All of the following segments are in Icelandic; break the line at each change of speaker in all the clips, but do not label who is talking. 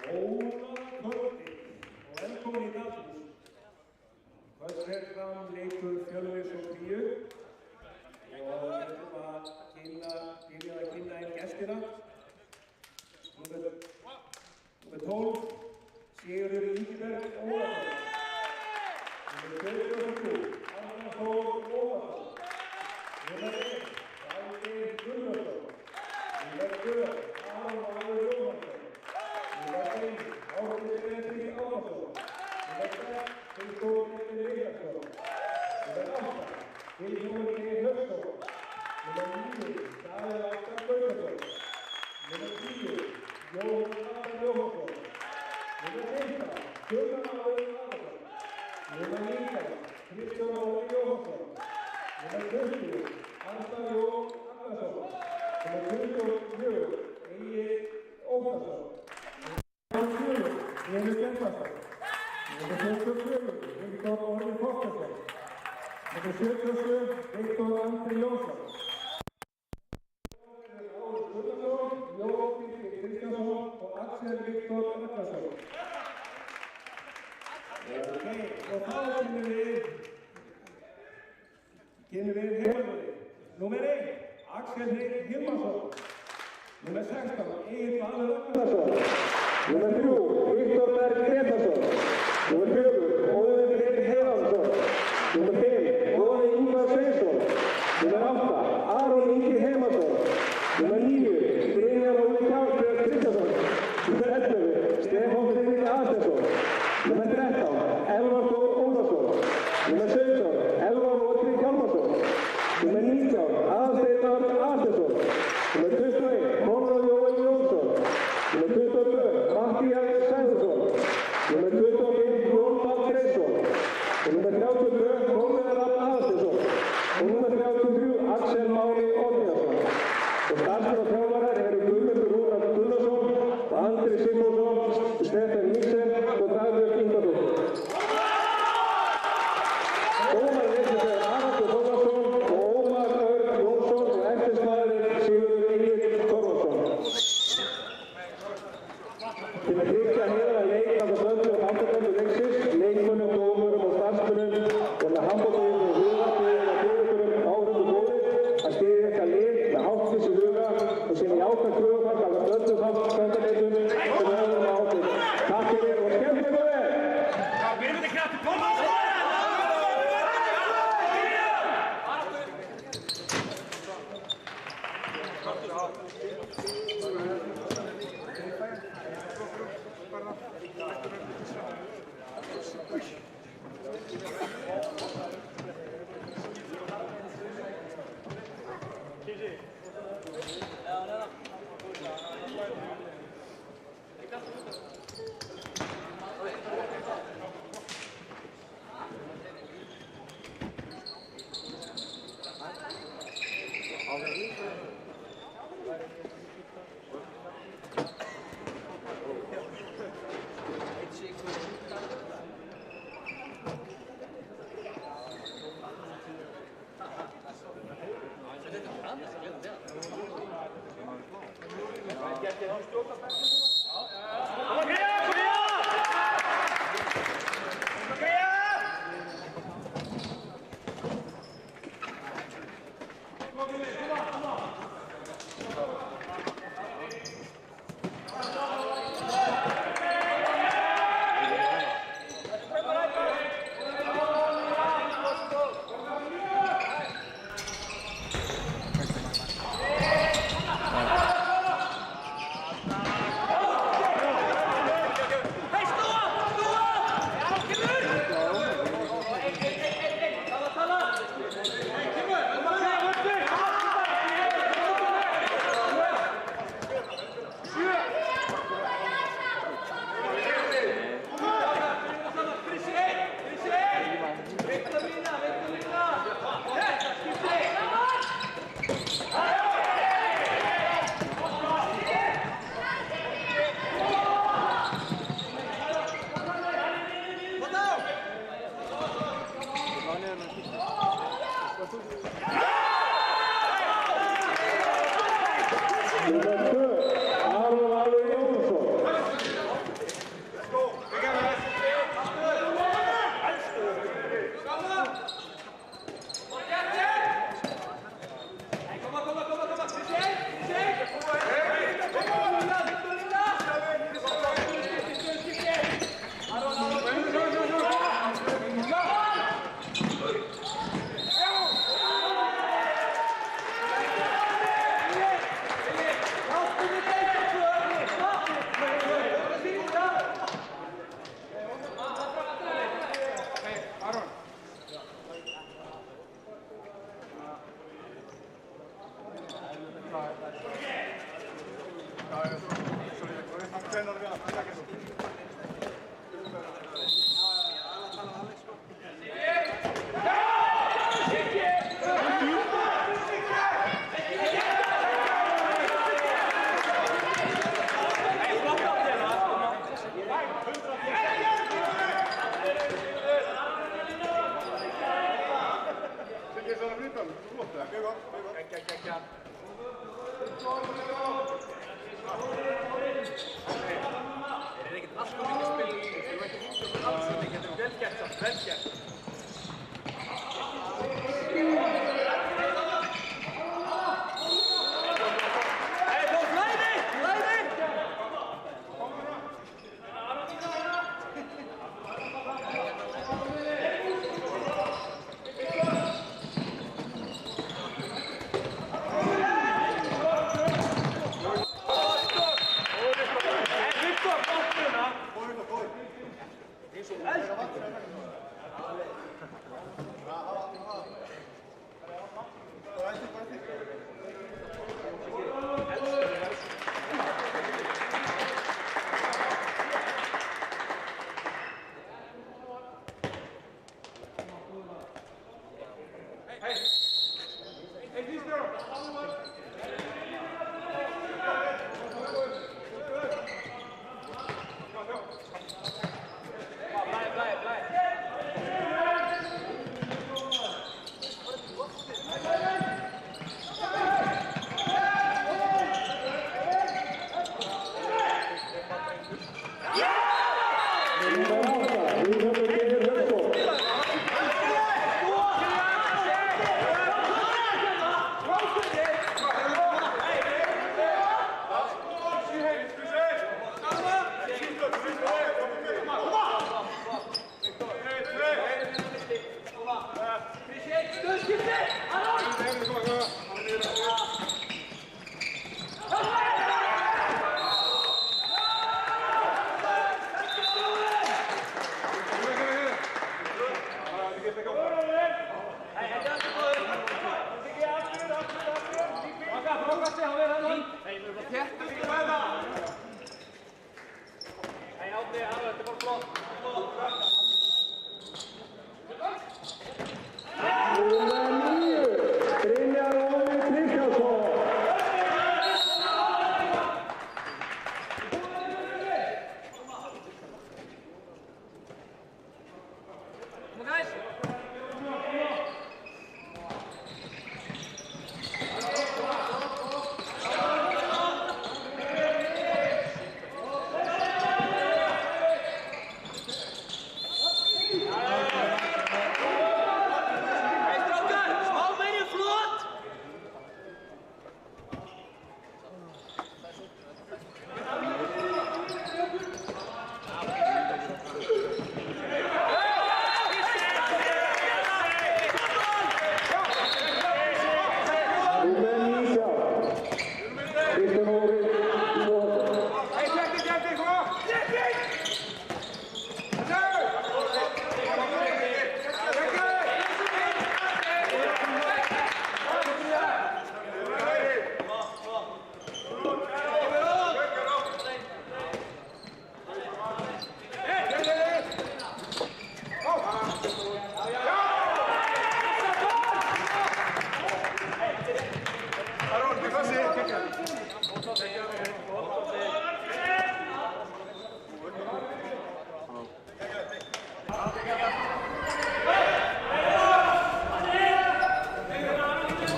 Góða kvöldi og velkomin í Dalhús. Kvöld fer fram leikur Fjölnis og Kríu og við ætlum að byrja að kynna inn gestina. Númer 12, Sigurður Ingiberg Ólafsson. Númer 23, Arnar Þór Ólafsson. Númer 1, Ásgeir Gunnarsson. Númer 2, Aron Valur Jóhannsson. Númer 3, Árni Gretri Árnason. Númer 6, Hildur Gretri Ríkarsson. Númer 8, Hildur Gretri Höfsson. Númer 9, Davíð Áskar Gaukarsson. Númer 10, Jón Arnar Jóhannsson. Númer 15, Gunnar Valur Jóhannsson. Númer 19, Kristján Óli Jóhannsson. Númer 20, Arnar Jón Arnarsson. Númer 24, Egill Óttarsson. Númer 24, Emil Bjarnason. Númer 24, Viktor Orri Þorsteinsson. Númer 77, Viktor Andri Jónsson. Jón Birgir Kristjánsson og Axel Viktor Ragnarsson. Ok, og þá kynum við heimamönnum. Númer 1, Axel Hreinn Hilmarsson. Númer 16, Egill Valur Ragnarsson. Númer 3, Viktor Berg Gretarsson. Númer 4, Óðinn Hreinn Heiðarsson. Númer 5, Óðinn Ingvar Sveinsson. Númer 8, Aron Ingi Heimarsson. Númer 9, Brynjar Óli Kristjánsson. Númer 11, Stefán Friðrik Aðsteinsson. Númer 13, Elvar Þór Ólafsson. Númer 17, Elvar Otri Hjálmarsson. Númer 19, Aðalsteinar Aðsteinsson. Númer 21, Konráð Jóel Jónsson. Númer 22, Matthías Sæðursson. Númer 25, Jón Páll Greinsson. Og númer 32, Konráð Rafn Aðalsteinsson. Og númer 33, Axel Máni Oddnýjarsson. Og starfsmenn og þjálfarar eru Guðmundur Rúnar Gunnarsson og Andri Sigmundsson, Stefán Nilsen og Dagbjörn Ingvarsdóttir. Dómari leiksins er Haraldur Þórðarson og Ómar Örn Jónsson og eftirmaðurinn Sigurður Egill Þorvaldsson. Til að tryggja heiðarlegan leik samkvæmt vöndu og handboltareglum leiksins, leikmönnum, dómurum og starfsmönnum og með handboltareglum og hugarfriðum og fyrirförum áhorfendur góðir að styðja þetta lið með háttvísi huga og sína jákvæð kröfur samkvæmt öllum handboltareglum sem við höfum á ábyrgð. Takk fyrir og skemmtilega góðir! Númer 2, Aron Valur Jónsson.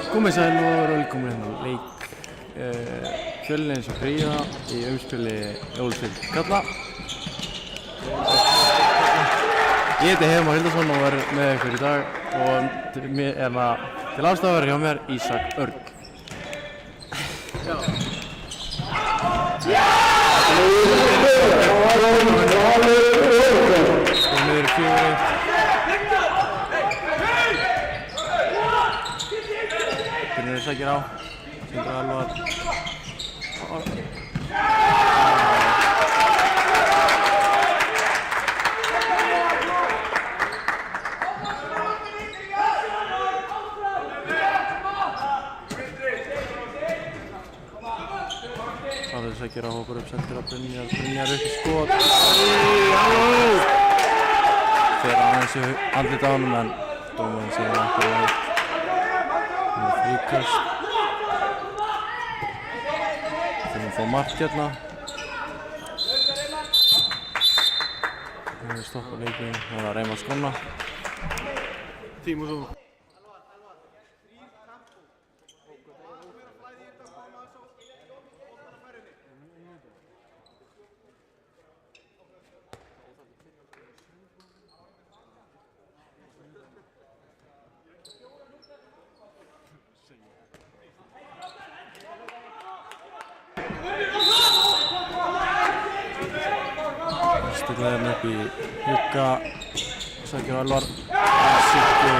Komið sæl og velkomin hérna á leik Fjölnir og Fríða í umspili Jólasveinn Kalla. Ég heiti Heiðmar Hildarsson og er með ykkur í dag og til aðstæðar hjá mér Ísak Örn. Niður 4-1. Finnur sækir á, Sindri Alvar. Alvar sækir á, hoppar upp, sendir á Brynjar upp í skot. Fer aðeins í andlit á honum en dómarinn segir ekki að fríkast. Þegar við fáum mark hérna. Við stoppa leikinn, það var að reyma skona. Tíma svo. Stilla hérna upp í Jukka, sækir Alvar, Siggi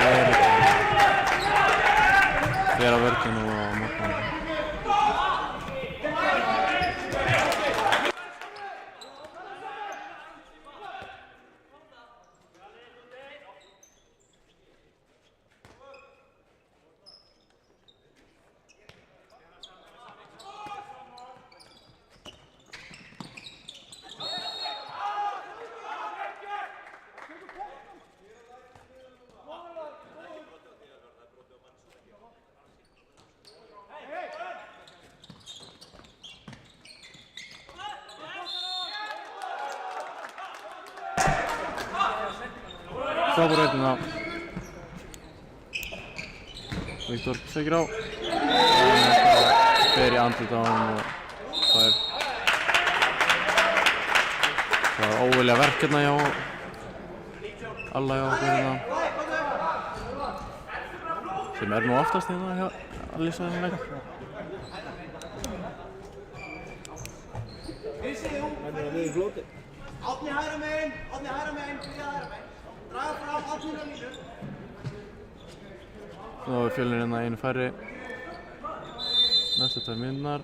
fer á vörkinu og markmann. Frábær hérna. Viktor sækir á. Fer í andlit á honum og það er óvilja verk hérna hjá alla hjá okkur hérna. Sem nú oftast hérna hjá að lýsa þennan leik.
Menn niður í flóti. Átni hægra megin, Byrja hægra megin. Draga fram, Átni á línu.
Nú er Fjölnir hérna einu færri. Næstu 2 mínútur.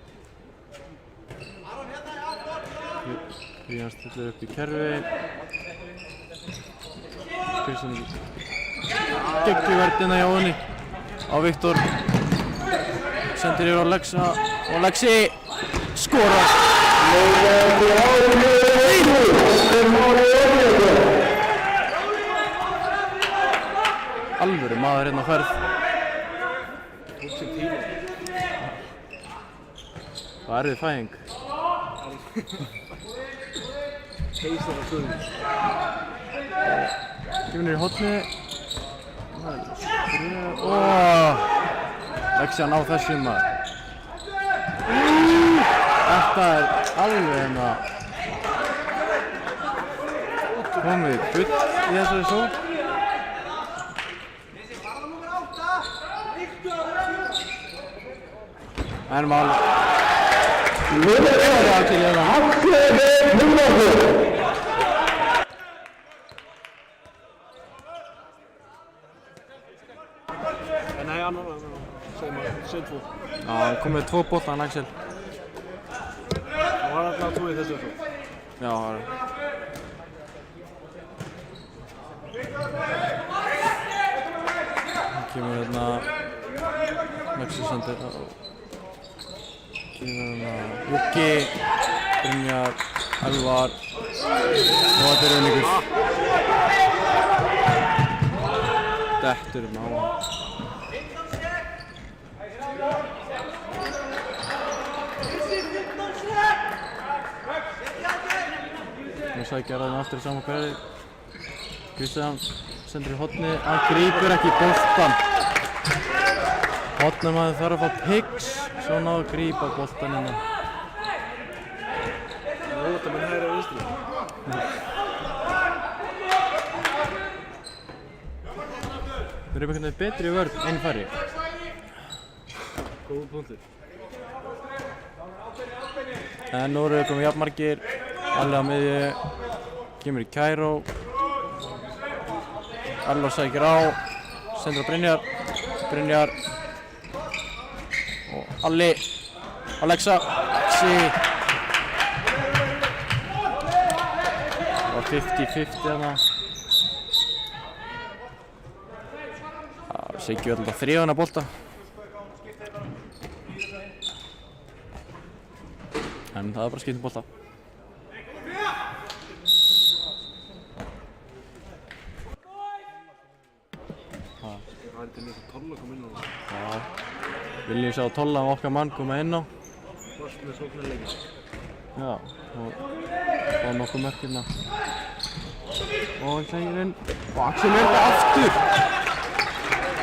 Fríðan stillir upp í kerfi. Kristján geggjuverðina hjá henni á Viktor. Sendir yfir á Lexa og Lexi skorar. Alvöru maður hérna á ferð. Það erfið fæðing.
Keisar og Guðni.
Kemur niður í hornið. Lexi að ná þessum maður. Þetta er alveg hérna komið bull í þessari sól. En mál
Nei, annar, segir maður, 7-2.
Já, hann kom með 2 bolta hann Axel.
Það var alltaf 2 í þessu svo.
Já, það var hann kemur hérna Lexi sendir á Jukki, Brynjar, Alvar og þetta er einhver dettur á hann. Nú sækja hann aftur í sama hverfi. Kristján sendir í hornið, hann grípur ekki boltan. Hornamaður þarf að fá pigs, svo náðu að grípa boltann innan.
Óta menn hægri og vinstri.
Þeir eru einhvern veginn betri í vörn en færri.
Góð punktur.
En nú eru komið jafnmargir, allir á miðju, kemur í Kæró. Allur sækir á, sendur á Brynjar og Alli, Alexa, og 50-50 þarna. Siggi var alltaf þrifan að bolta. En það er bara skipt bolta.
Það er til þess að Tolla kom inn á það.
Já, viljum sjá Tolla og okkar mann koma inn á.
Varst með sóknarleikinn.
Já, og nokkuð mörk hérna. Og hlægir inn. Og Axel verður aftur!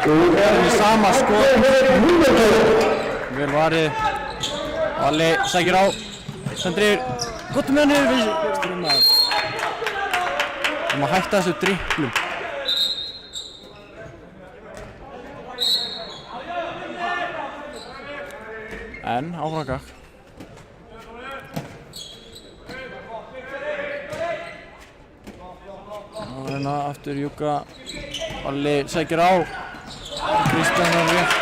Það er sama skot. Vel varið. Alli sækir á. Sendir yfir. Gott með hann yfir. Strömmaður. Við erum að hætta þessu dribblum. En áfram gakk. Og hérna aftur Júka. Alli sækir á. Kristján er rétt.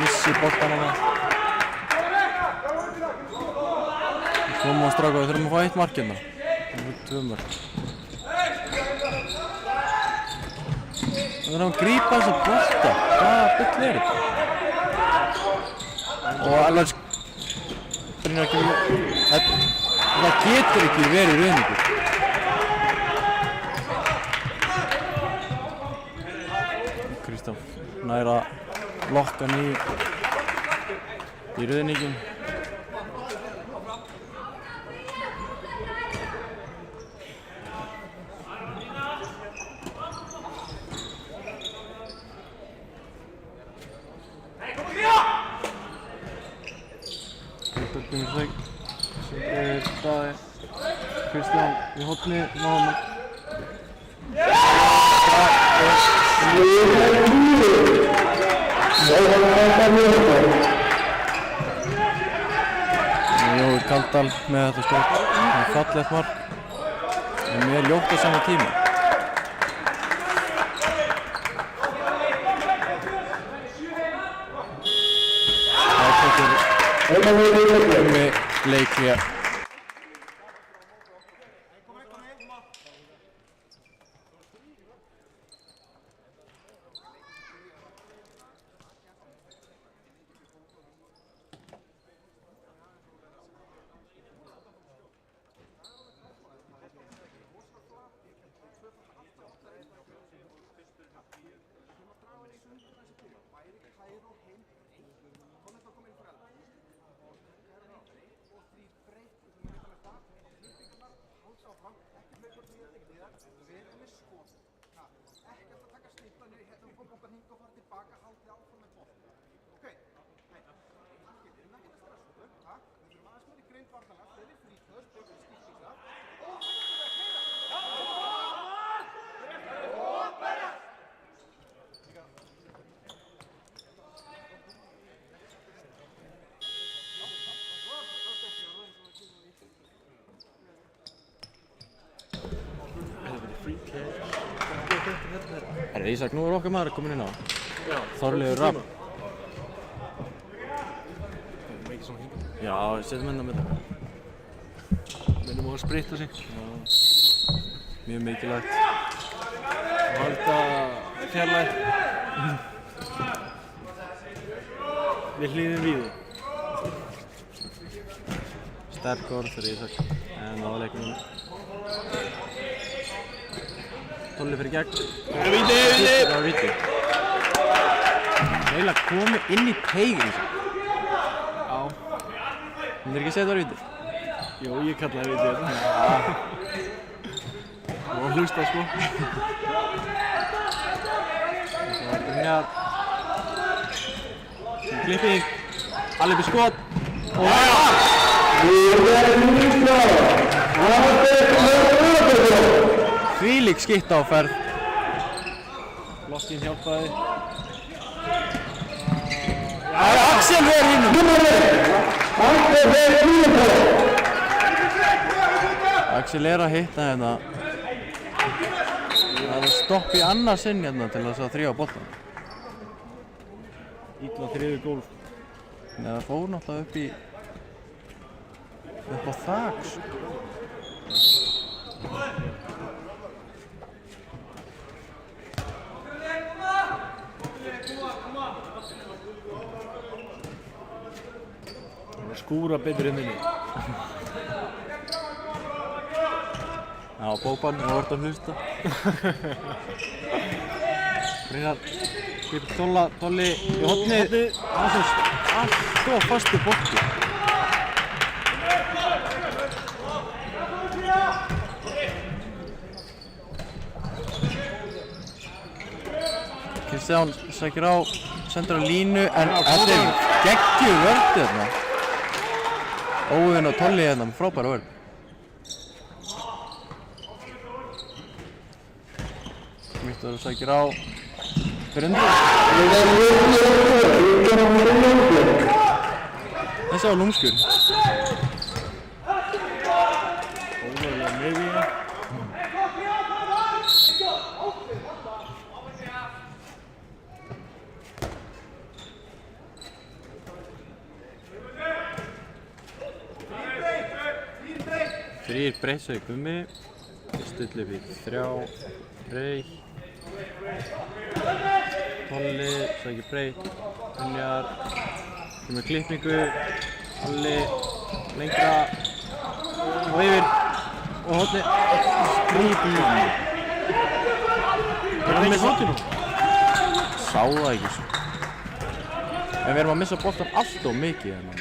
Vissi boltan hana. Komum á stráka, við þurfum að fá eitt mark hérna. Það er 2 mörk. Við þurfum að grípa þessa bolta. Hvaða bull er þetta? Og alveg Brynjar ekki það getur ekki verið ruðningur. Kristján nær að lokka hann í ruðningin. Kristján í horni, náðum hann. Jói Kaldal með þetta skot. Það er fallegt mark. En mér ljótt á sama tíma. Það tekur leik hér. Herri Ísak, nú er okkar maður komin inn á. Þorleifur Rapp.
Mikið svona hingað.
Já, setjum henni á milli.
Minnum á að spritta sig.
Mjög mikilvægt.
Og halda fjarlægt. Við hlýðum víðu.
Sterk orð fyrir Ísak. En á leiknum. Tolli fyrir gegn.
Það er víti!
Það var víti. Eiginlega komið inn í teigin Ísak.
Já.
Myndir ekki segja það var víti?
Jó, ég kallaði víti þetta. Og hlusta sko.
Það var Brynjar. klipping. Alli upp í skot. Og þvílík skitta á ferð. Blokkin hjálpaði. Axel verður hinnum. Axel að hitta hérna. Það er stopp í annað sinn hérna til þess að þrjá boltan.
Ítla þriðu gólf.
Nei, það fór náttúrulega upp á þak.
Það var skúra betur minni.
Já, Bóban, þú vart að hlusta. Brynjar, skipir Tolli í hornið. Allt og fastu bolti. Kristján sækir á, sendur á línu, en þetta er geggjuð vörn hérna. Óvinn og Tolli hérna með frábæra vörn. Viktor sækir á Bryndur. Þessi á lúmskur.
Óvarlega miðja.
Þrír Breiðsveig Gummi. Stilli við 3 Breið. Tolli sækir Breið. Brynjar með klippingu. Alli lengra og yfir og horni. Skrýping.
Er það ekki hotinu?
Sá það ekki svo. En við erum að missa boltan allt of mikið hérna.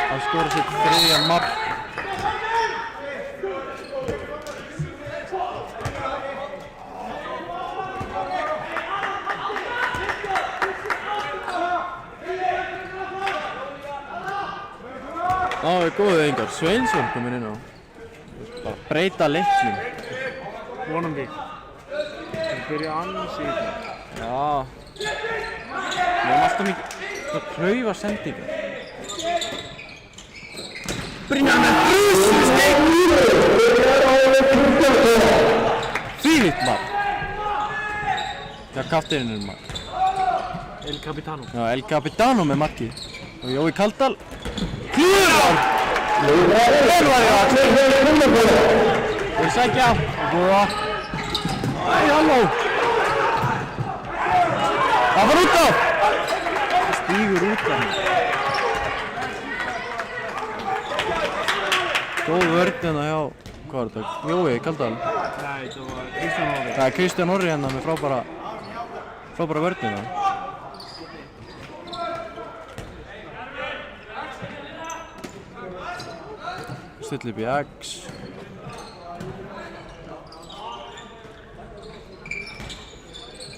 Hann skora sitt 3. mark. Það er góðið engar. Sveinsson kominn inn á. Bara breyta leiknum.
Vonandi. Það byrja annars í þetta.
Já. Við erum alltaf mikið að klaufa sendingar. Brynjar með brússteik! Þvílíkt mark. Já, kapteininn mark.
El Capitano.
Já, El Capitano með markið. Og Jói Kaldal. Klúðar! Þeir sækja. Góða. Æ, halló! Það var út af! Það stígur út af hann. Góð vörn hérna hjá, hvað var þetta? Jói Kaldal.
Nei, það var Kristján Orri.
Það er Kristján Orri hérna með frábæra vörn hérna. Stilli upp í X.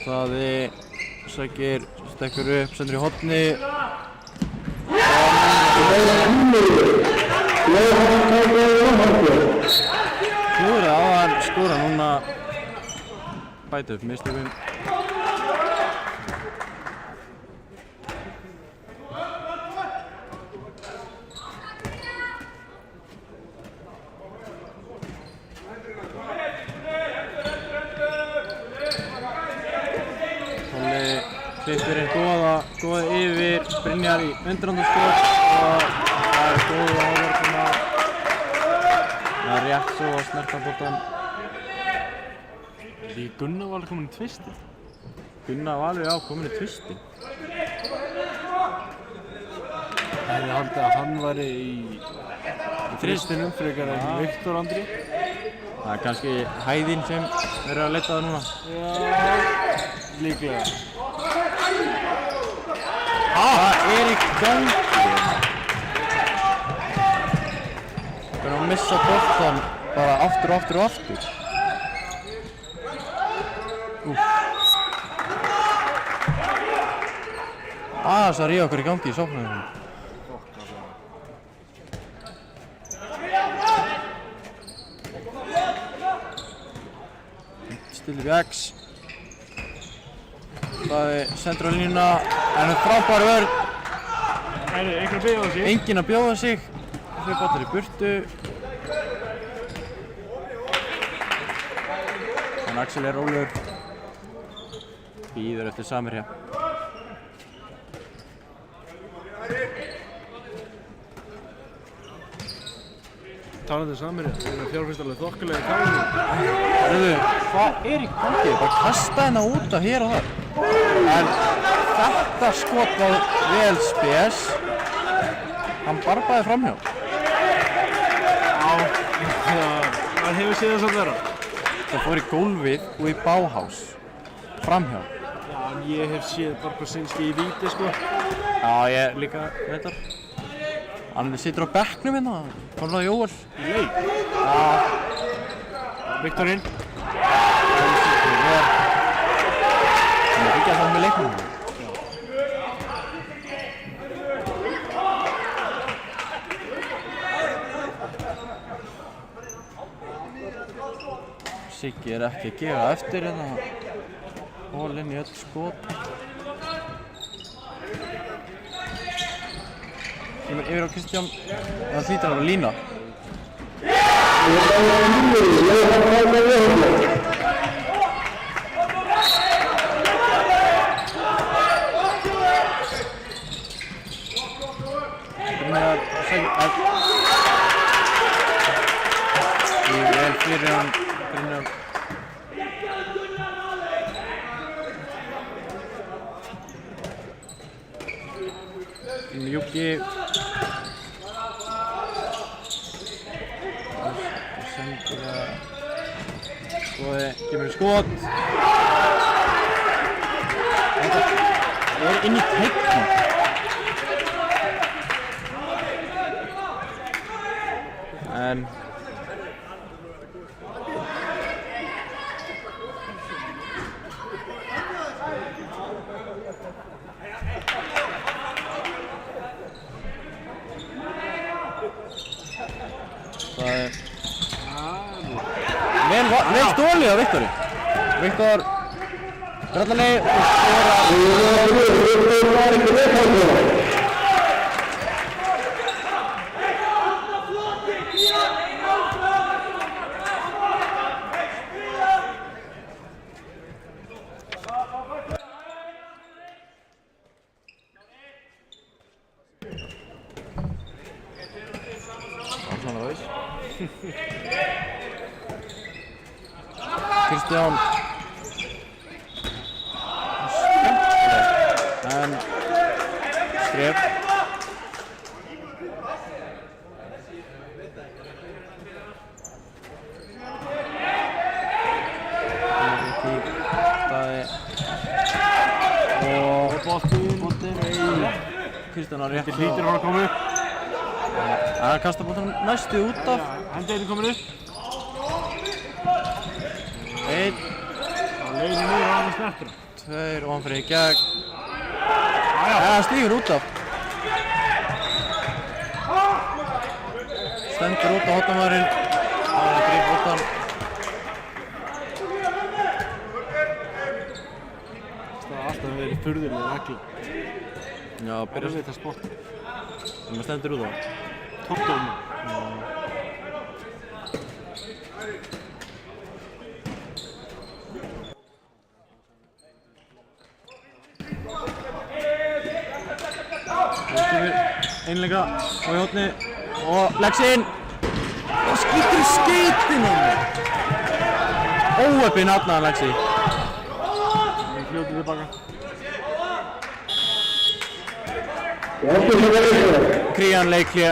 Daði sækir, stekkur upp, sendur í horni. Klúður á hann skora núna. Bæti upp mistökum. Klippirinn góða yfir, Brynjar í undirhandarskot og það er góða ávarðuna. Það er rétt svo að snerta boltan.
Því Gunnar var alveg komin í tvistið.
Gunnar var alveg komin í tvistið.
Hefði haldið að hann væri í þristinum frekar en Viktor Andri.
Það er kannski hæðin sem verður að leita það núna.
Já, líklega.
Það er í gangi. Við erum að missa boltan bara aftur og aftur og aftur. Aðeins að ríða okkur í gangi í sóknarleiknum. Stillir í X. Daði sendur á línuna, en frábær vörn.
Enginn að bjóða sig.
Enginn að bjóða sig. Þau boltar í burtu. En Axel er rólegur. Bíður eftir Samherja.
Talandi Samherja, það er fjárfæstarlega þokkalega í kálunum.
Hörðu, hvað er í gangi? Bara kasta hérna út af hér og þar. En þetta skot var vel spes. Hann barbaði framhjá.
Já, maður hefur séð þess að vera.
Það fór í gólfið og í Bauhaus. Framhjá.
Já, en ég hef séð Barbarsinski í víti, sko.
Já, ég líka reyndar. Hann situr á bekknum hérna, Konráð Jóel.
Í leik.
Já.
Viktorinn.
Hann er ekki að það með leiknum. Siggi er ekki að gefa eftir hérna. Hól inn í öll skot. Yfir á Kristján. Það hlýtur að vera lína. Vel fyrir hann Brynjar. Júki. Sendur það. Skoði, kemur í skot. Það er inn í teiknum. En það er vel stólið á Viktori. Viktor brallanleið og skorar. Kristján. Skemmtileg. En skref. Og boltinn. Kristján á rétt.
Hlýtur hann að koma upp.
Hann kastar boltanum næstu út af.
Hendeginn komin upp.
Einn.
Það leiðir niður og hann snertur.
Tveir og hann fyrir í gegn. Hann stígur út af. Stendur út á hotnamaðurinn. Það er gríp boltan.
Það er alltaf verið furðulega regla.
Já, byrja
Erfitt að spotta.
sem að stendur út á.
Toppdómur.
Einleika og í hotni og leggs inn og skýtur í skeytin á mig. Óheppinn Arnar Lexi.
Fljótið tilbaka.
Krían leikli.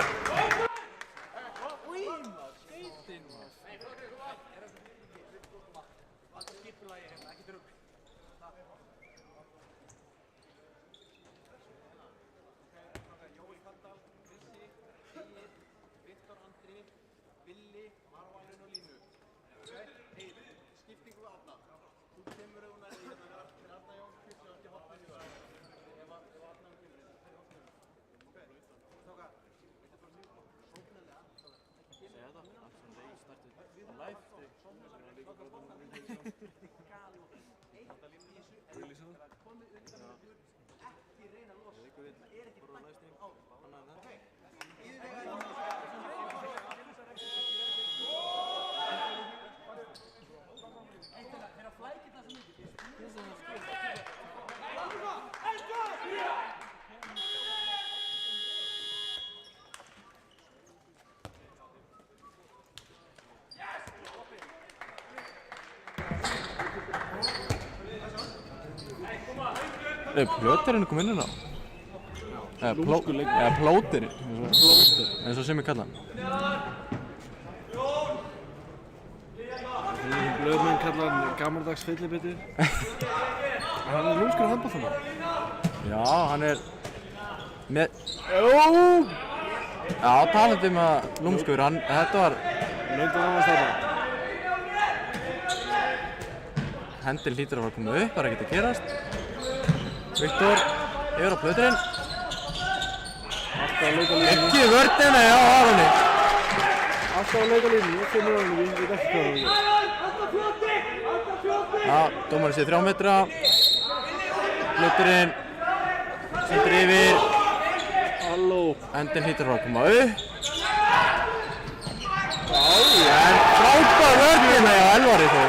Plöterinn kom inn á. Eða plóterinn, eins og sem ég kalla hann.
Blöðmenn kalla hann gamaldags fyllibiti. Hann lúmskur handboltamaður.
Já, hann með... Já, talandi að lúmskur, þetta var...
Löndu ástæða.
Hendil hlýtur að vera að koma upp, það er ekkert að gerast. Viktor yfir á plöturinn.
Alltaf að leika línu.
Ekki vörnina, já, Aroni.
Alltaf að leika línu, ég finnur hann, ég veit ekki hvað það er.
Já, dómarinn sé 3 metra. Plöturinn sendur yfir.
Halló.
Hendil hlýtur að vera að koma upp. En frábær vörnina, já, Elvari þó.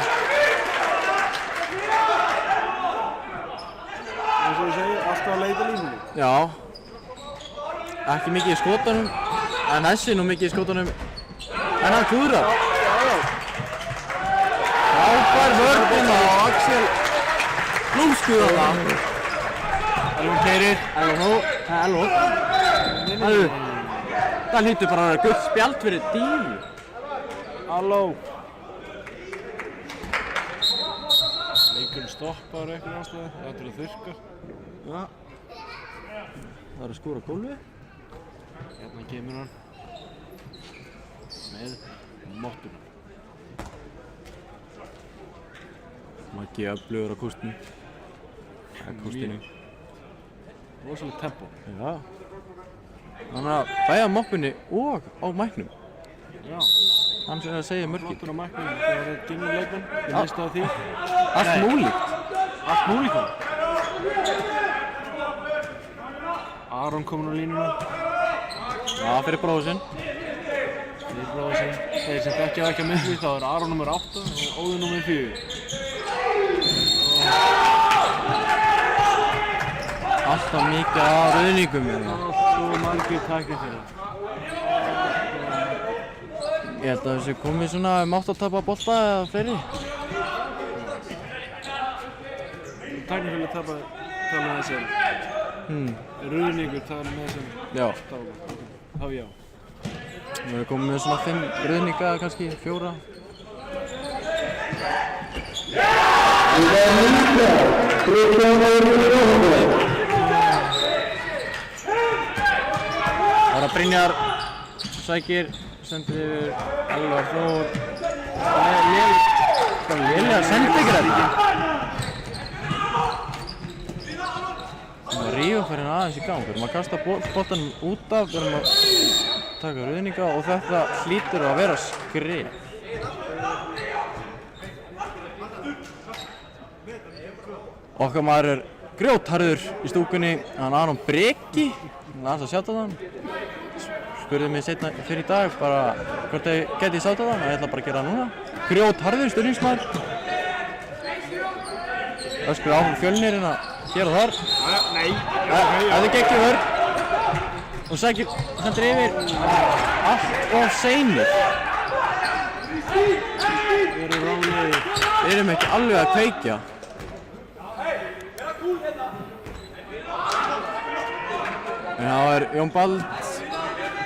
Eins og ég segi, alltaf að leika línu.
Já. Ekki mikið í skotunum, en þessi nú mikið í skotunum. En hann klúðrar. Frábær vörnin á Axel Lúmskur þarna. Elvar keyrir. Elvar. Það hlýtur bara að vera gult spjald fyrir Dílu.
Halló. Leikurinn stoppar eitthvað ástæðu, þetta eru þurrkar.
Já. Það er að skora gólfið.
Hérna kemur hann með mottuna.
Maggi öflugur á kústinu. Kústinu.
Rosalega tempo.
Já. Hann er að bæja moppunni og á mæknum.
Já.
Hann er að segja mörkin.
Flottur á mæknum, þegar það er gengið leikmann. Ég minnst á því.
Allt múlíkt.
Allt múlíkt hann. Aron kominn á línuna.
Já, fyrir bróður sinn.
Fyrir bróður sinn. Þeir sem þekkja ekki að myndli þá er Aron nr. 8 og Óðinn nr. 4.
Alltaf mikið á rauðningum.
Svo margir takkir fyrir það.
Ég held að þessi komið svona mátt að tapa bolta eða fleiri.
Takkir fyrir að tala með þessi. Rauðningur tala með þessi.
Já.
Þá já.
Við erum komið með svona 5 rauðninga, kannski 4. Það er að Brynjar sækir, sendir yfir Elvar Þór. Það er lélega sendingar. Það rífum fyrir hann aðeins í gang. Við erum að kasta boltanum út af, við erum að taka rauðninga og þetta hlýtur að vera skref. Okkar maður er grjótharður í stúkunni, hann Aron Breki, hann aðeins að sjáta það. Spurði mig seinna fyrir í dag bara hvort ég geti sátt á það, en ég ætla bara að gera það núna. Grjótharður stuðningsmaður. Öskur áfram Fjölnirinn að gera þar.
Nei.
Það er geggjum vörn. Og sækir, sendir yfir. Allt of seinir. Við erum ekki alveg að kveikja. En þá er Jón Bald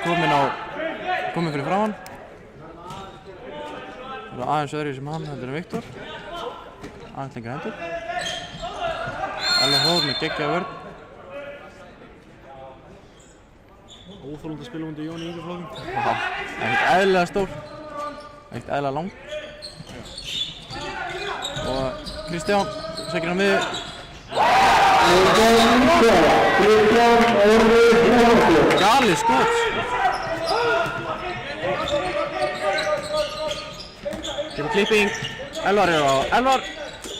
kominn fyrir framann. Það er aðeins öðru sem hann, þetta er Viktor. Aðeins lengra hendur. Elvar Þór með geggjaða vörn.
Óþolandi að spila undir Jón í yngri flokkum.
Já, ekkert eðlilega stór. Ekkert eðlilega lang. Og Kristján sækir hann við. Gali skot. Kemur klipping. Elvar er á Elvar.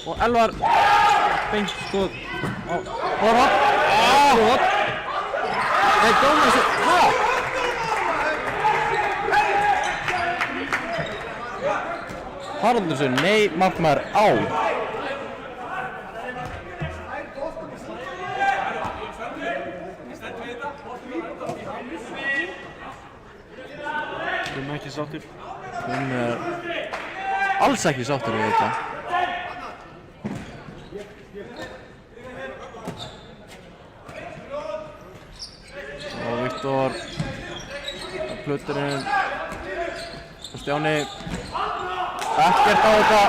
Og Elvar beint skot á horn. Skot. Nei, dómarinn sér. Hva? Haraldursson, nei, markmaður á.
Við erum ekki sáttir.
Hún er alls ekki sáttur við þetta. Viktor, plöturinn og Stjáni, ekkert á þetta.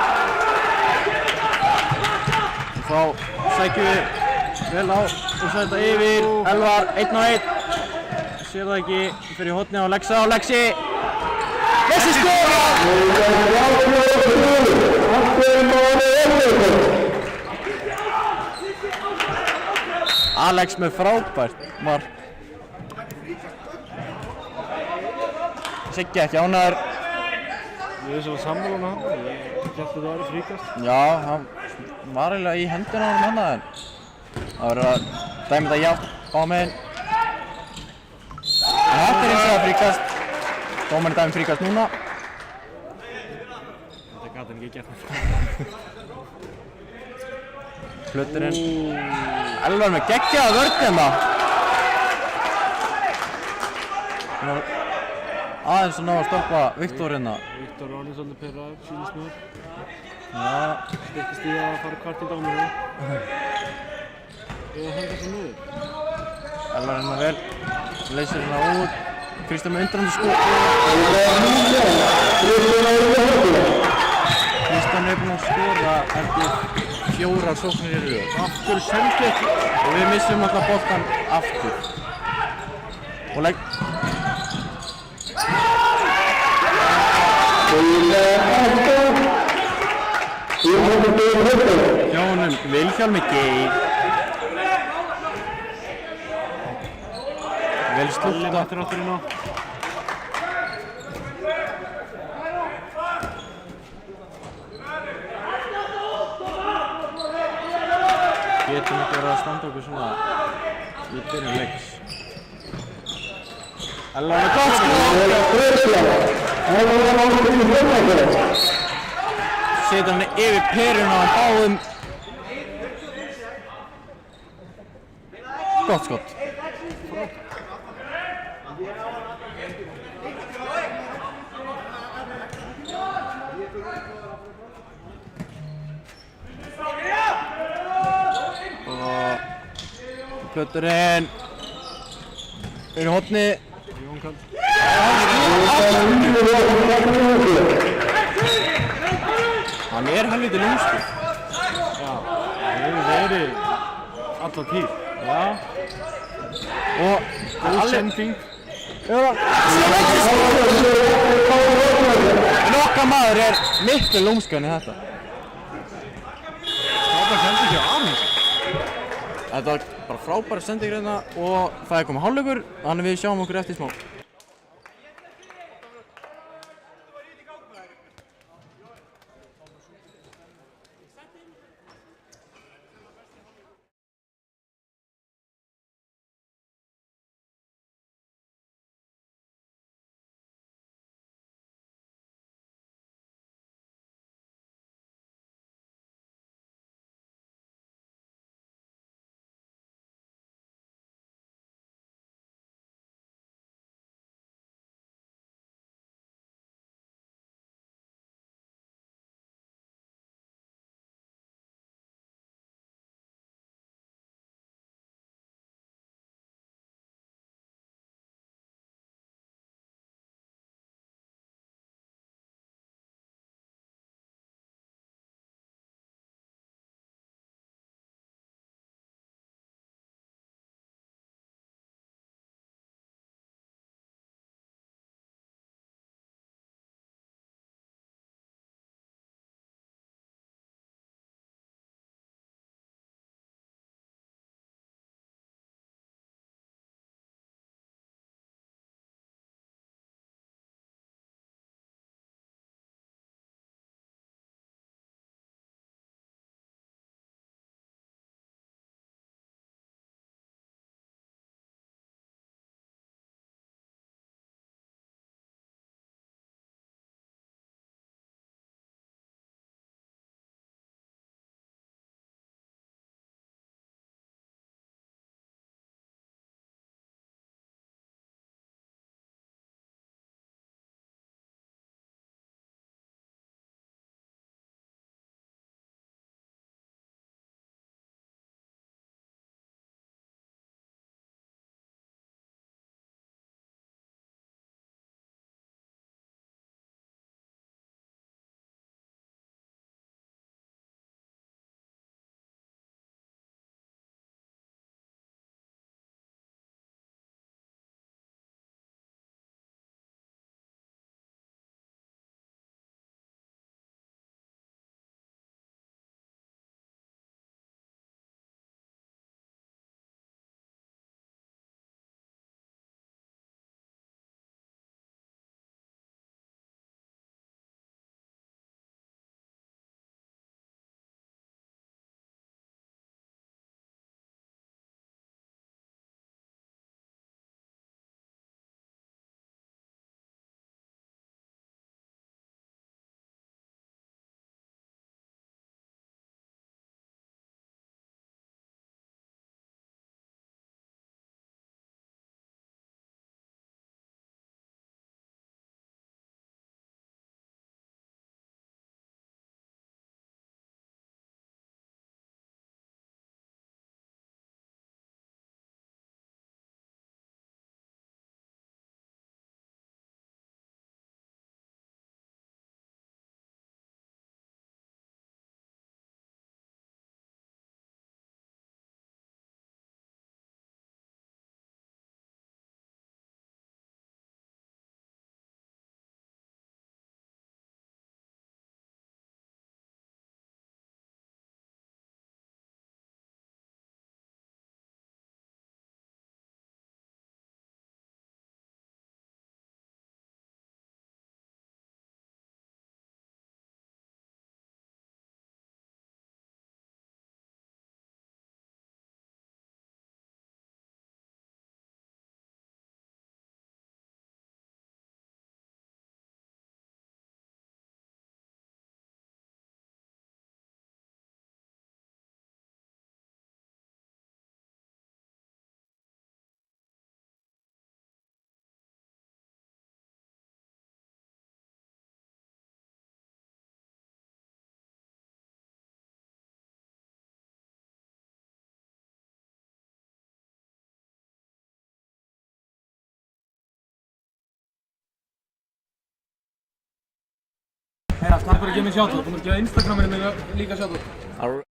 Og þá sækjum við vel á og sækjum þetta yfir. Elvar, 1 á 1. Sér það ekki, fyrir hornið á Lexi. Lexi skora! Alex með frábært mark. Siggi ekki ánægður.
Ég er svona sammála með hann. Ég held þetta væri fríkast.
Já, hann var eiginlega í hendina á hann en það verður að dæma þetta jafn á meginn. En þetta er eins og það fríkast. Dómarinn dæmir fríkast núna.
Þetta gat hann ekki gert.
Plöturinn. Elvar með geggjaða vörn hérna. Aðeins að ná að stoppa Viktor hérna.
Viktor er orðinn svolítið pirraður, sýnist mér.
Já.
Styrkist í að fara kvart í dóminu. Eða henda sig niður.
Elvar hérna vel. Leysir hérna út. Kristján með undrandi skot. Kristján er búinn að skora eftir 4 sóknir í röð.
Aftur sendi ekki.
Og við missum alltaf boltan aftur. Og legg... Hjónum Vilhjálmi Geir. Vel slútt
Eftir átturinn á.
Getum ekki verið að standa okkur svona í byrjun leiks. Elvar með gott skot! Setur hann yfir peruna á báðum. Gott skot. Og plöturinn fyrir horni. Hann er helviti lúmskur.
Já, það hefur verið alla tíð.
Já. Og
Góð sending.
en okkar maður er miklu lúmskari en þetta.
Frábær sending hjá Arons.
Þetta var bara frábæra sending hérna og það er komið hálfleikur, þannig við sjáum okkur eftir smá.
Takk fyrir að gefa mig shoutout. Þú múið gefa Instagraminu líka shoutout.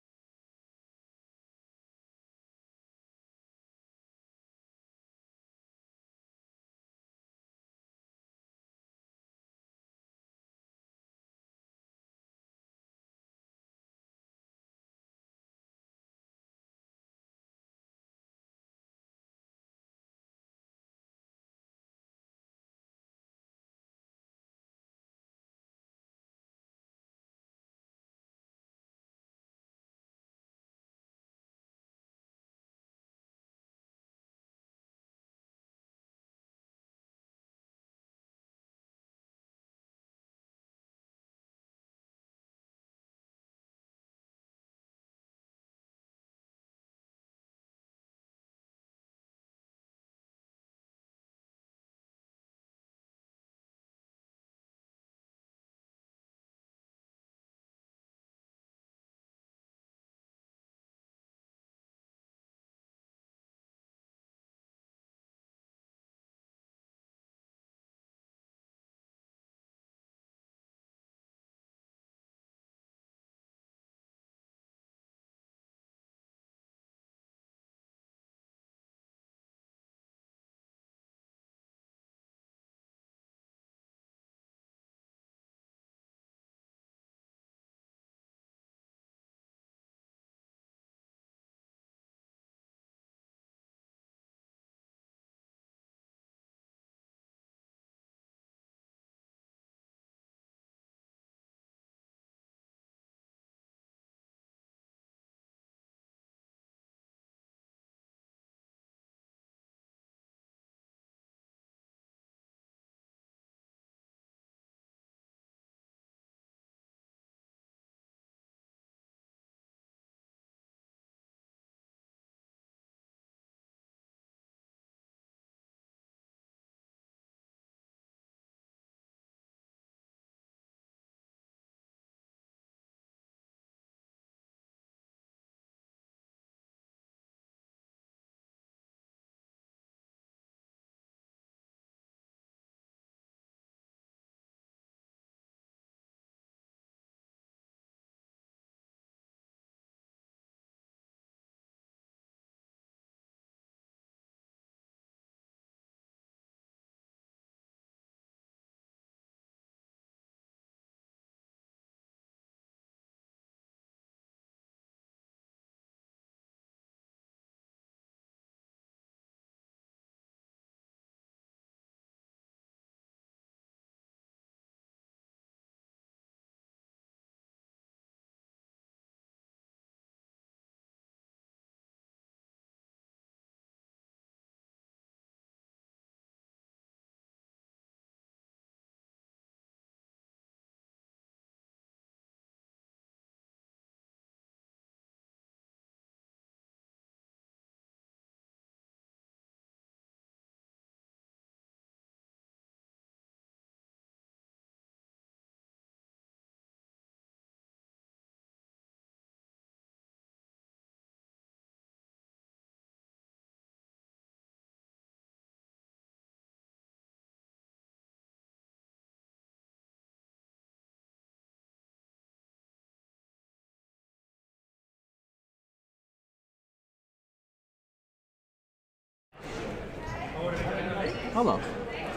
Halló.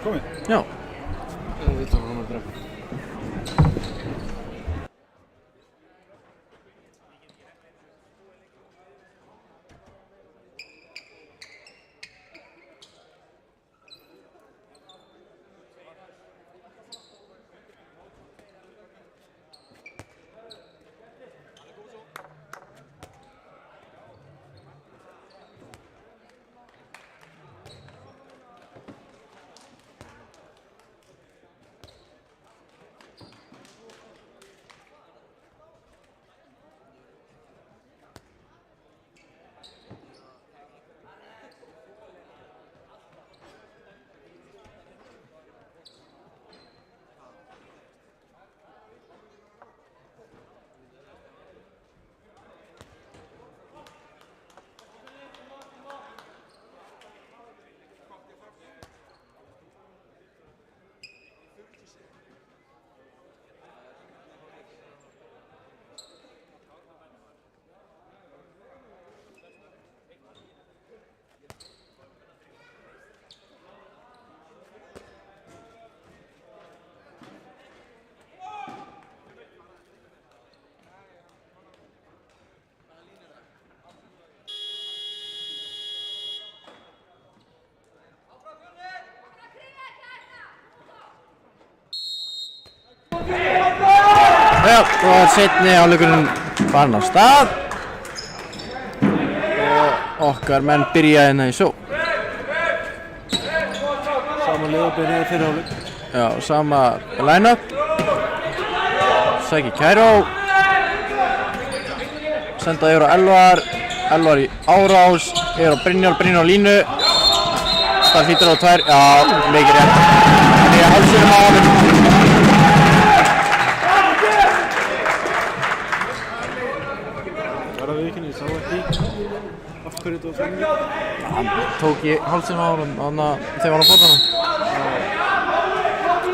Komið.
Já.
Við tókum hann að drepa.
Já, og seinni hálfleikurinn farin af stað. Og okkar menn byrja hérna í sjó.
Sama lið og byrjaði fyrir hálfleik.
Já, sama line-up. Sækir Kæró. Senda yfir á Elvar. Elvar í árás. Yfir á Brynjar á línu. Það hlýtur á 2. Já, mikið rétt. Það er hálfsýrum á honum.
Var það viðkynni, ég sá ekki af hverju þetta var þannig.
Hann tók í hálsinn á honum þegar hann var á fótunum.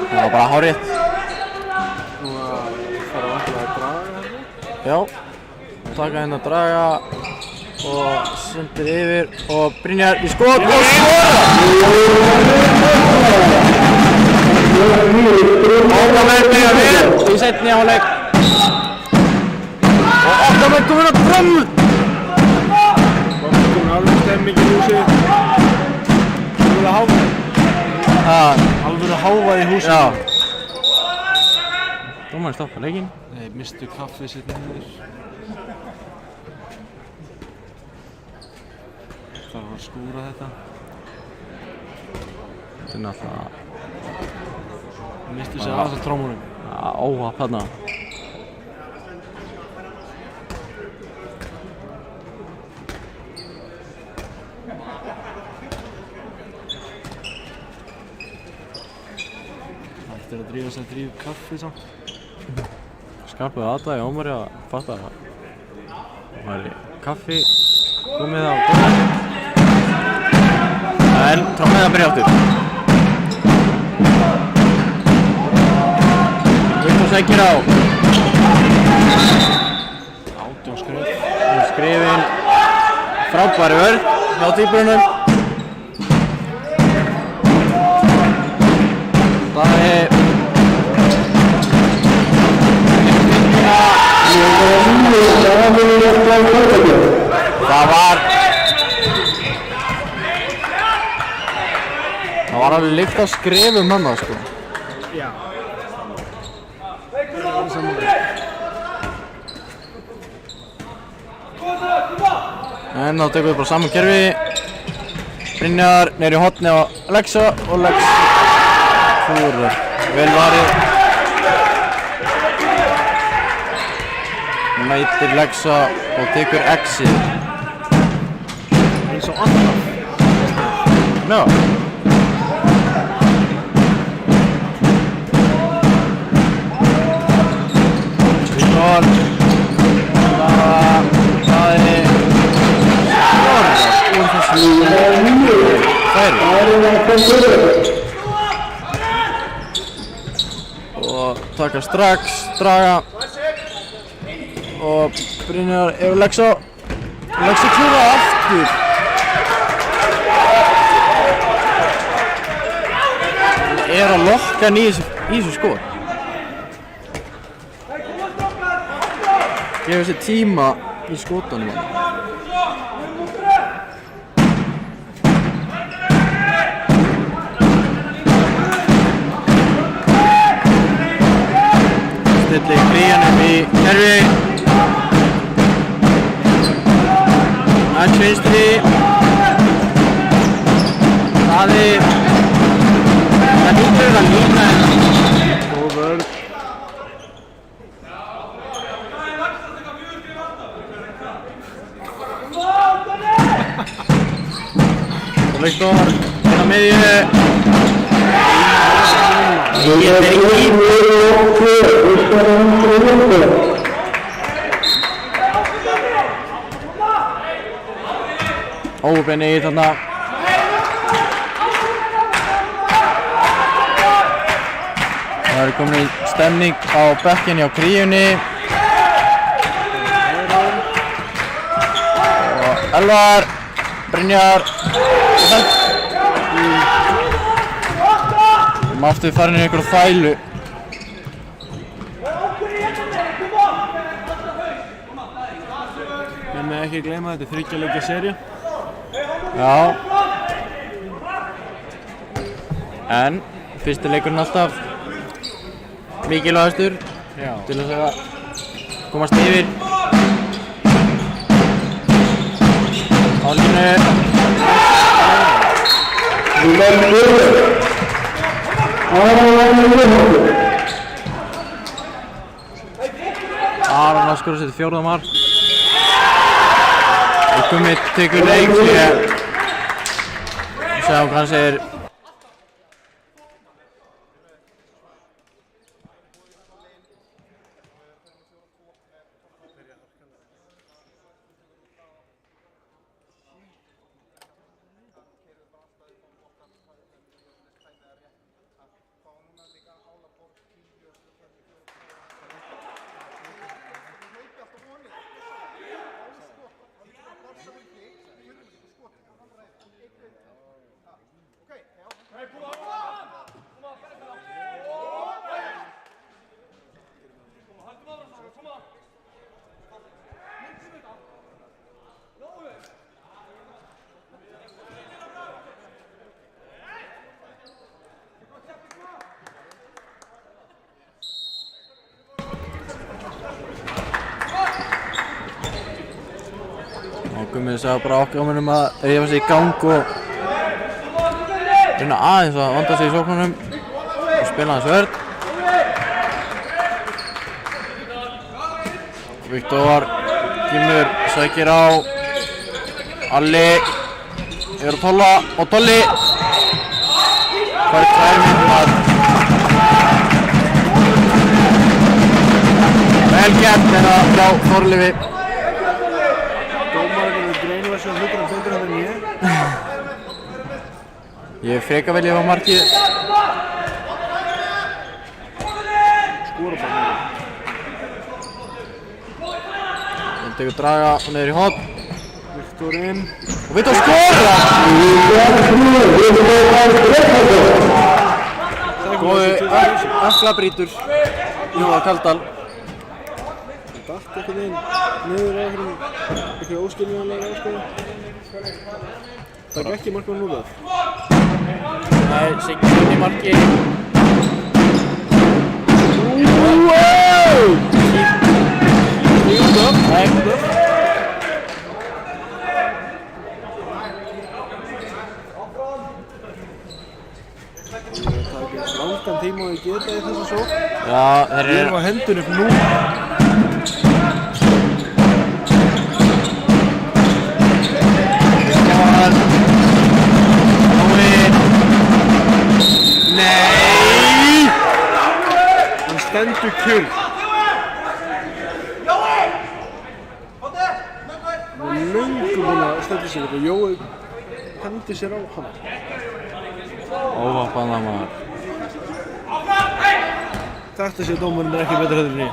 Það var bara hárrétt.
Nú að fara vantilega að draga hérna.
Já, taka hérna að draga og sendir yfir og Brynjar í skot og skora! Okkar menn byrja vel í seinni hálfleik. Og okkar menn komin að fram!
Komin alveg stemming í húsið. Alveg hávað. Alveg hávað í húsið.
Já. Dómarinn stoppa leikinn.
Nei, mistu kaffi sitt niður. Þarf að skúra þetta.
Þetta er náttúrulega
Mistu sig aðeins á trómunum.
óhapp þarna.
Þetta að drífa sig að drífa kaffi samt.
Skarpuð aðdagi Ómari að fatta að það væri kaffi komið á borðið. En trómið að byrja aftur. Viktor sækir á.
18 skref.
Skrifin frábæri vörð hjá tvíburunum. Það er Það var alveg lykt af skrefum hann sko.
Já.
En þá tekum við bara saman kerfi. Brynjar neyri hotni á Lexa og Lex fúrar. Vel varið. Mætir Lexa og tekur X-ið.
Eins og alltaf.
Já. Viktor. Það er úr þessu færi. Og taka strax, draga. Og Brynjar yfir Lexa. Lexa klúra aftur. Er að lokka hann í þessu skot. Gefur sér tíma í skotunum hann. Stillir Krían upp í kerfi. Aðeins vinstri. Daði. Það nýttur að lína hérna.
Góð vörð.
Og Viktor inn á miðju. Ég er ekki. Óbein Egil þarna. Það er komin stemning á bekkinn hjá Kríunni. Og Elvar, Brynjar og Feld. Við erum aftur farin í einhverju þvælu.
Við með ekki gleyma þetta er 3 leikja sería.
Já. En fyrsti leikurinn alltaf mikilvægastur. til þess að komast yfir á línu. Aron að skora sitt 4. mark og Gummi tekur leikhlé. Sjáum hvað hann segir. Gummi sagði bara okkar á mönnum að rífa sig í gang og reyna aðeins að vanda sig í sóknunum og spila hans vörn. Viktor kemur, sækir á Alli yfir á Tolla og Tolli fær 2 mínútur. Vel gert hérna hjá Þorleifi. Ég freka vel ég var markið. Skora bara niður. Hann tekur draga og niður í horn. Viktor inn. Og Viktor skora! Góðu öflabrýtur. Jóa Kaldal. Það datt eitthvað inn niður á eitthvað óskiljanlega áskoðu. Það er ekki markmann núna. Nei, Siggi inn í marki. Nei. Það er langan tíma að geta í þessu sókn. Já, þeir eru á hendunum núna. Nei! Hann stendur kjörn. Hann er löngu búinn að standa sig og Jói hendi sér á hann. Óvappaða maður. Þetta sé dómarinn ekki betur heldur en ég.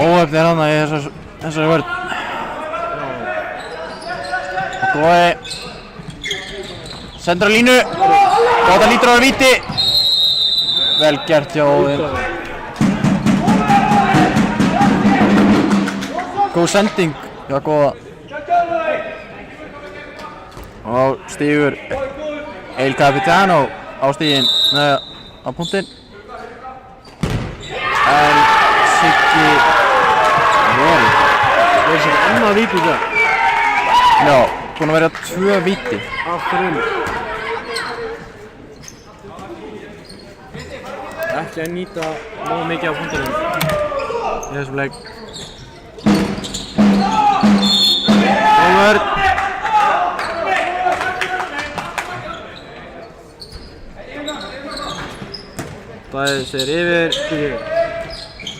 Óöfn er hann í þessari vörn. Og Gói sendur á línu. Þetta lítur á að víti. Vel gert hjá Óðinn. Góð sending hjá Góða. Og stígur El Capitano á stíginn á punktinn. En Siggi vel. Það er sem annað víti það. Já, búinn að vera 2 víti. Aftur inn. Ekki að nýta nógu mikið á punktinum í þessum leik. Góður. Það sér yfir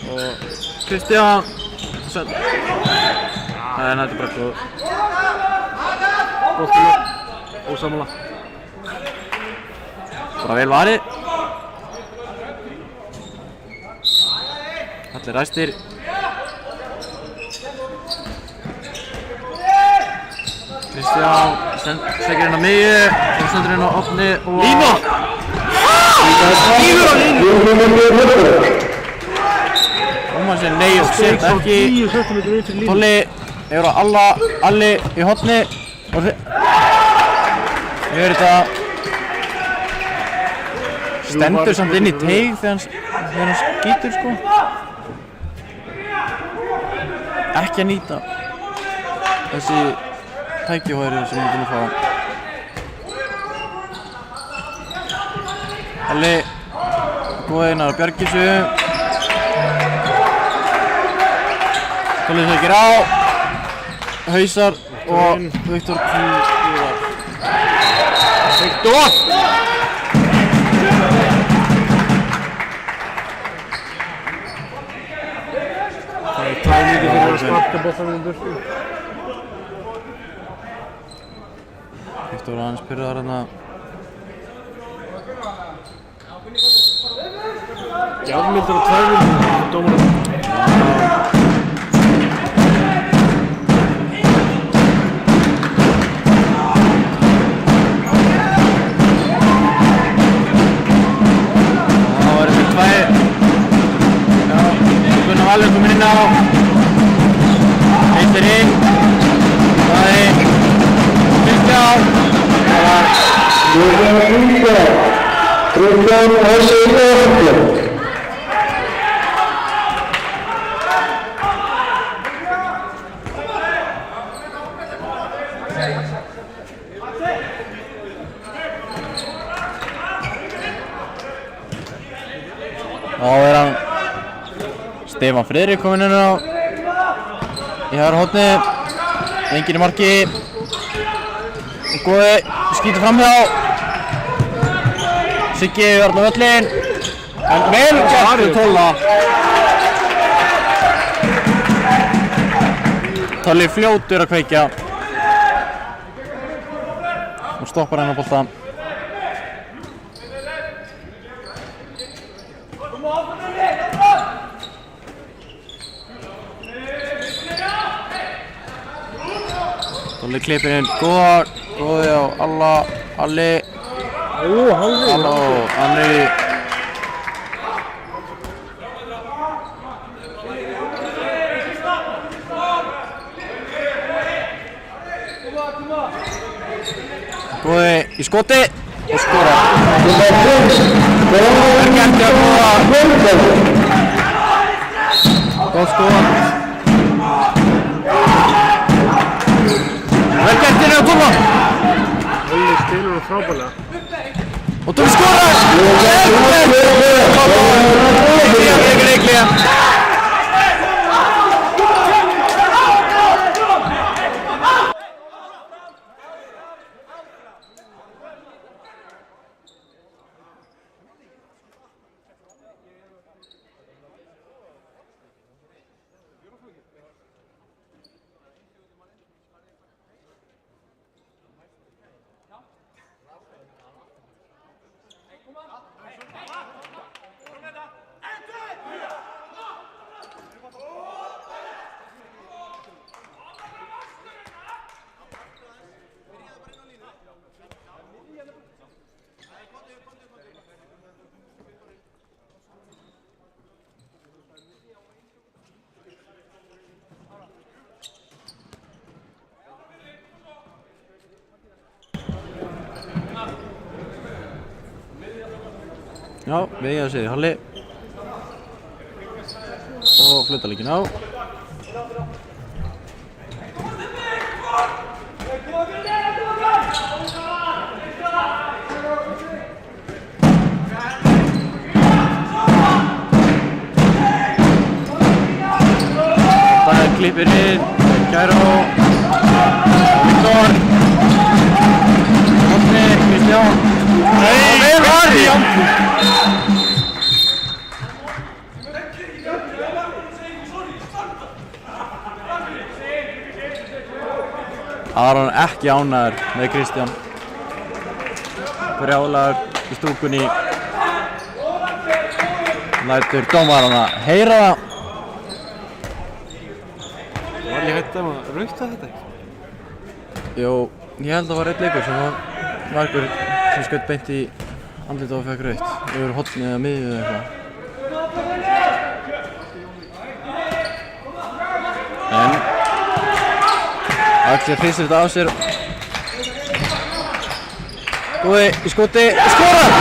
og Kristján það er nættu bara góð. Bóttilega ósammála. Bara vel varið. Allir ræstir. Kristján segir hérna miðju og sendur hérna á opni og lína! Stígur á línu! Og Tómasinn, nei og set ekki.
10 sekúndur inn fyrir línu.
Tolli yfir á Alli í horni. Og ég veit þetta stendur samt inn í teig þegar hann skýtur sko. Ekki að nýta þessi tækifæri sem hann er búinn að fá. Alli góðinn að bjarga þessu. Tolli sækir á. Hausar og Viktor Kývar. Viktor!
Það er tæmikið fyrir að sparka boltanum í burtu.
Viktor aðeins pyrraðar hérna.
Gjafmyndir og 2 mínútur, dómarinn.
Alveg komin inn á heitir inn það er Kristján þá er hann Stefán Friðrik kominn inn á í hægra horni, enginn í marki og góði skýtur framhjá Siggi var á völlinn en vel gert Tolla Tolli fljótur að kveikja og stoppar hennar bolta. Tolli klippir inn, góði á Alli. Alli. Góði í skoti og skora. Verkefni að góða. Góð skot. Verkefni að Tóma.
Olli stilur og frábælega.
Og Tómi skorar! Leiklega. Já, við að segja Halli og flutta leikinn á. Það er klippir inn, Kæró, Viktor, Hotni, Kristján. Vel varði! Aron ekki ánægður með Kristján. Brjálaður í stúkunni. Lætur dómarana heyra það.
Var ég hægt að rauta þetta ekki?
Jú, ég held að það var einn leikur sem var einhver sem skaut beint í andlitið og fekk rautt. Yfir hotnið eða miðju eða eitthvað. Axel hristir þetta á sér. Góði í skoti, skorar!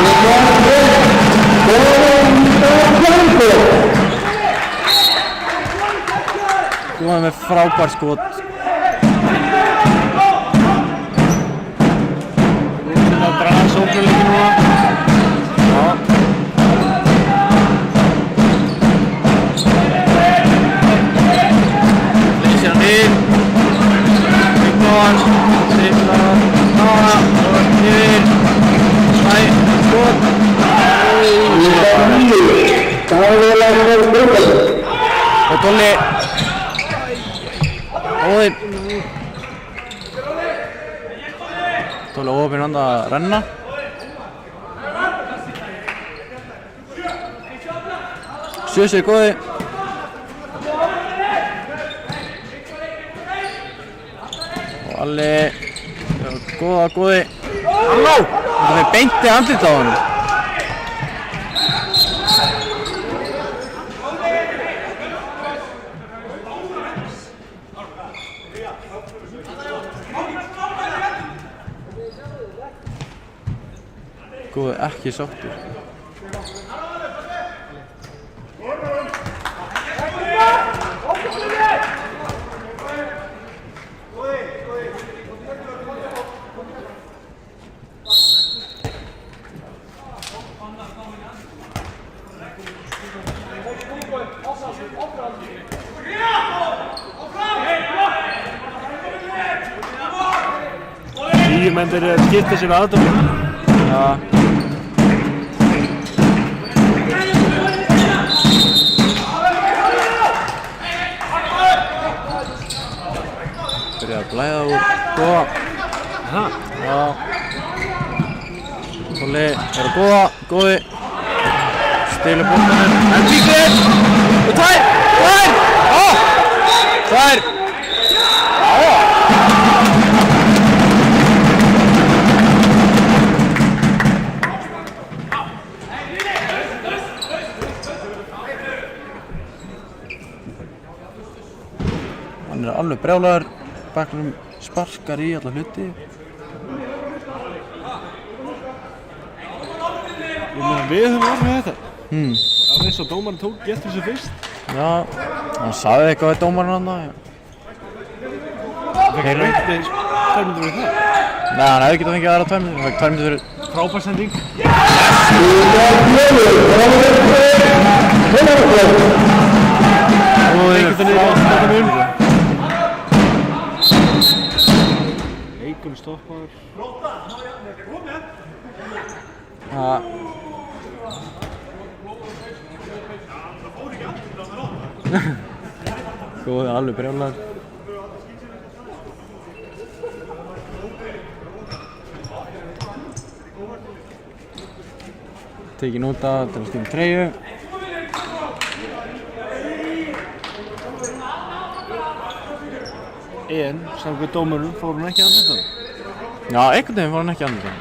Góði með frábær skot.
Það draga sóknarleiki núna.
Já. Leysir hann inn. Viktor, Signar, Nára og yfir. Skot. Og Dolli. Óðinn. Dolli óopinn vanda að renna. Sjössi góði. Og Alli. Góði. Halló! Þetta er beinti andlit á hann. Góði ekki sáttur.
Nýjir menn þeir skipta sér við aðdóminn.
Já. Byrjaði að blæða úr góða. Já. Dolli er að góði. Stilur boltanum. En víkir! Og tvær! Tvær! Hann er alveg brjálaður, bakgrunum sparkar í alla hluti.
Ég meina við höfum orðið með þetta. Það var eins og dómarinn tók eftir þessu fyrst.
Já, hann sagði eitthvað við dómarinn hann það.
Það fekk rauti 2 mínútur fyrir það.
Nei, hann hefði getað fengið aðra 2 mínútur, hann fekk 2 mínútur fyrir.
Frábær sending. Eikur stoppaður.
Góði, alveg brjálaður. Tekin út af til að skilja treyju.
En, samkvæmt dómarinn fór hún ekki að þetta.
Já, einhvern veginn fór hann ekki andlita.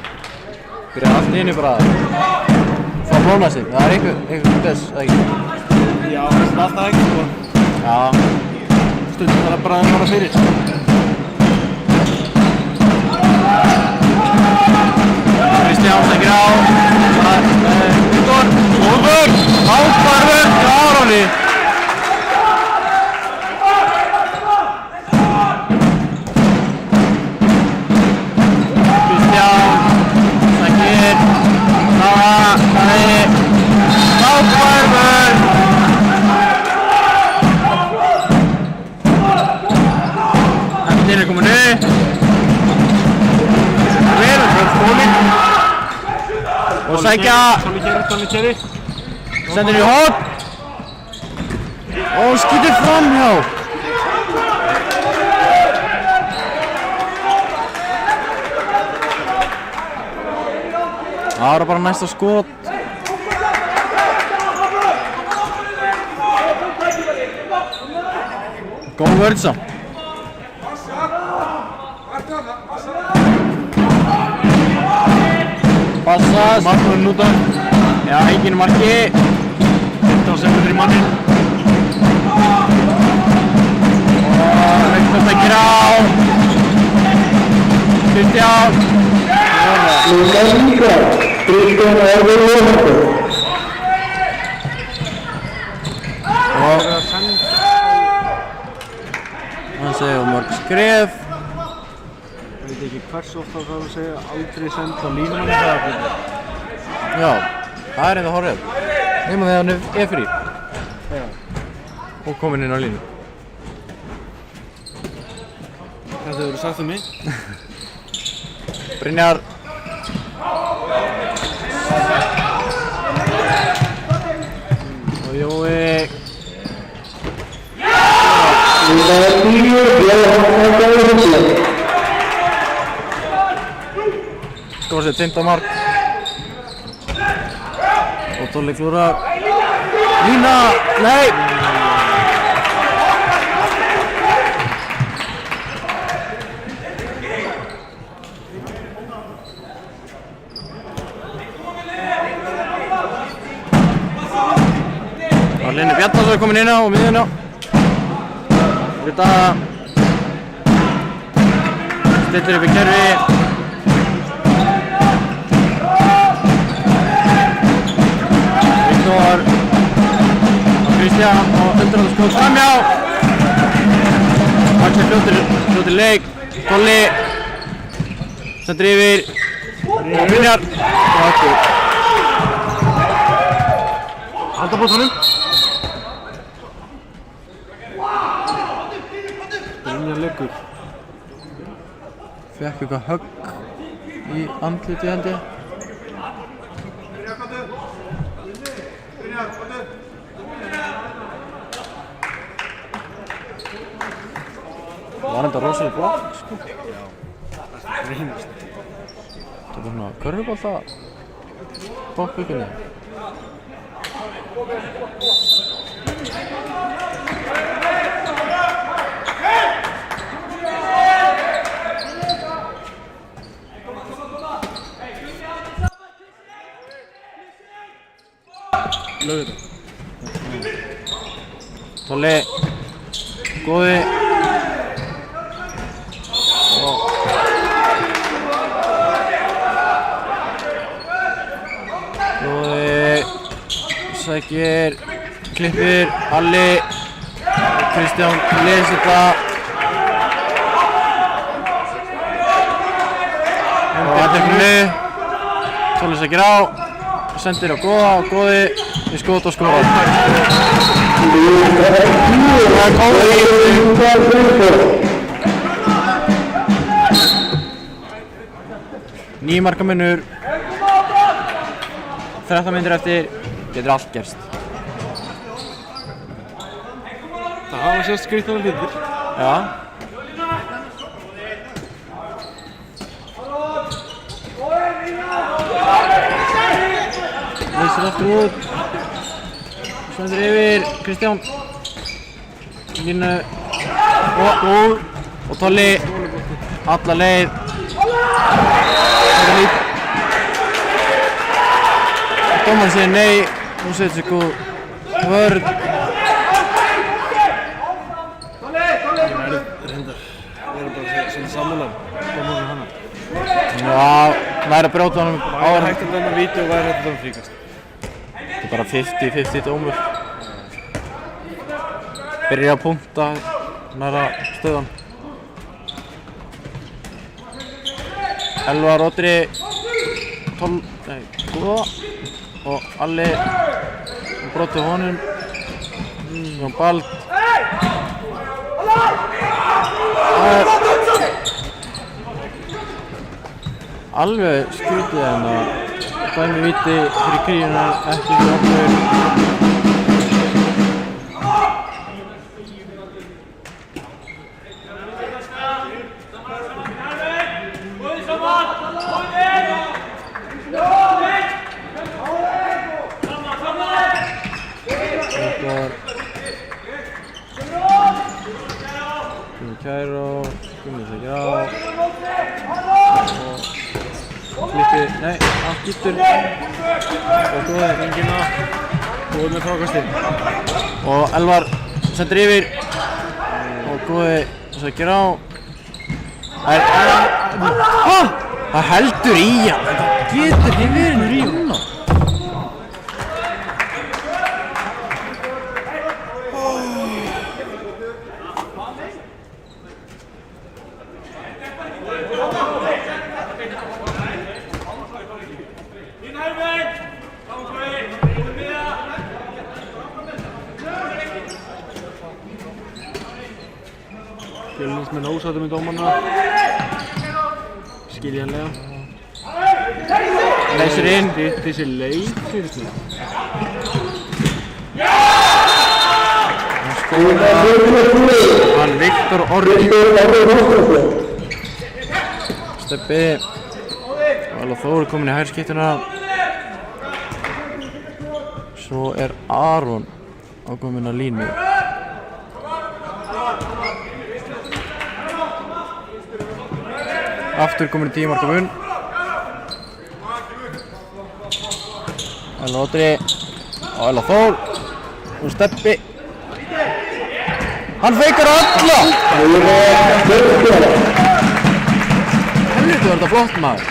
Byrjaði allt í einu bara að fá að blóna sig. Það er einhver þess, eða ekki?
Já, það er alltaf ekki sko.
Já.
Stundum þarf það bara að fara fyrir.
Kristján sækir á. Viktor, góður, ákvarður, Aróni. Kristján sækir. Ákvarður. Þetta er komin upp. Vel, skólinn. Og sækja.
Tóni Keri.
Sendir í horn. Og skýtur framhjá. Það var bara næsta skot. Góð vörð samt. Passast.
Markmann út af.
Já, enginn marki.
15 sekundur í mannin.
Og Viktor sækir á. Kristján. Og hann segir mörg skref.
Ég veit ekki hvers oft það þarf að segja aldrei senda línumann í hraðabreytingu.
Já, það er enda horrið. Nema þegar hann er frí.
Já.
Og kominn inn á línu.
Þetta hefur sagt um mig.
Brynjar. Og Jói. Skora sér 15 mark. Og Tolli klúrar. Lína! Nei! Linni Bjarnason er komin inn á miðjuna. Þetta stillir upp í kerfi. Viktor og Kristján og undraðan skot framhjá. Axel fljótir leik. Tolli sendir yfir. Brynjar og Axel.
Halda boltanum. Brynjar leggur.
Fekk eitthvað högg í andlitið held ég. Það var enda rosalega blokk sko.
Reynast.
Það var svona körfubolta blokkbyggjunni.
Lögðu þetta.
Tolli, góði. Góði, sækir, klippir, Alli, Kristján les þetta. Og aðeins Tolli sækir á, sendir á góða og góði í skot og skora. Níu marka munur, 13 mínútur eftir, getur allt gerst.
Það hafa sérst skrýtnar hlutir.
Já. Leysir aftur út. Sendir yfir, Kristján. Línu. Og Tolli. Alla leið. Dómarinn segir nei. Nú setur sig góð vörn.
Reyndar. Við erum bara svona sammálan. Dómarinn hana.
Já, væri að brjóta honum
Væri hægt að dæma víti og væri hægt að dæma fríkast.
Þetta er bara 50-50 dómur. Byrjar að punkta næra stöðan. Elvar, Odri, Góða og Alli brotið honum. Jón Bald. Alveg skrítið en að dæmi víti fyrir kríuna ekki fyrir okkur. Kæró, Gummi sækir á og klippir, nei, hann skýtur og Góði hringina Góði með frákastinn og Elvar sendir yfir og Góði sækir á Það heldur í hann. Það getur ekki verið í hann.
Fjölnismenn ósáttum í dómarna. Skiljanlega.
Leysir inn.
Þessi leik finnst mér.
Hann Viktor Orri. Steppi. Vala Þór komin í hægri skiptuna. Svo Aron ákominn að línu. Aftur komin í 10 marka mun. Ella Odri og Ella Þór og Steppi. Hann feikar alla! Helviti var þetta flott maður.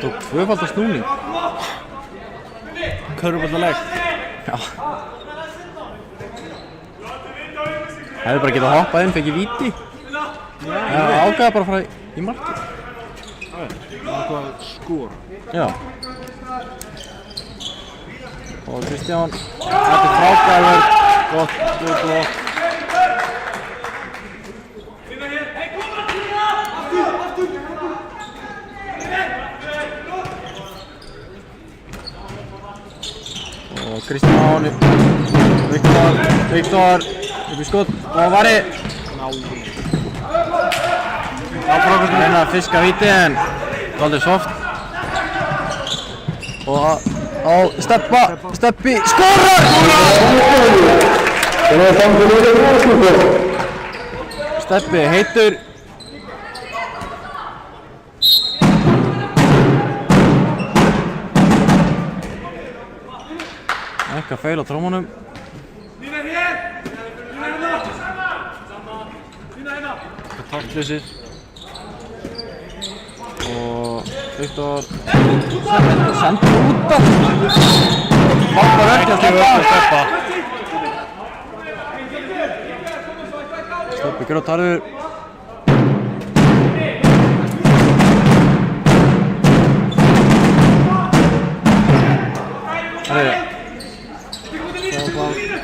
Tók tvöfalda snúning.
Körfuboltaleg.
Já. Hefði bara getað hoppað inn, fekk ég víti. Það ágæði bara að fara í markið.
Eitthvað skor.
Já. Og Kristján, þetta er frábæður, gott blokk. Og Kristján, Viktor, upp í skott og Vari. Áfrákvæmst reyna að fiska víti en dálítið soft. Og á Steppi, skorar! Steppi heitur. Eitthvað feil á trómunum. Taktlausir. Og Viktor sendur út af. Vappar ekki að Steppa. Steppi grótarður.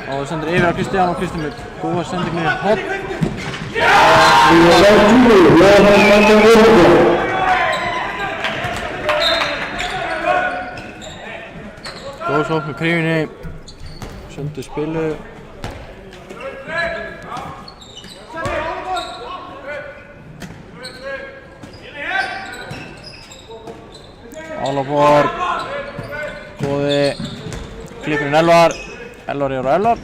Og sendur yfir á Kristján og Kristján með góða sendingu í hot. Góð sókn með Krífinni. Sendur spilu. Álaborg. Góði. Klippurinn Elvar. Elvar yfir á Elvar.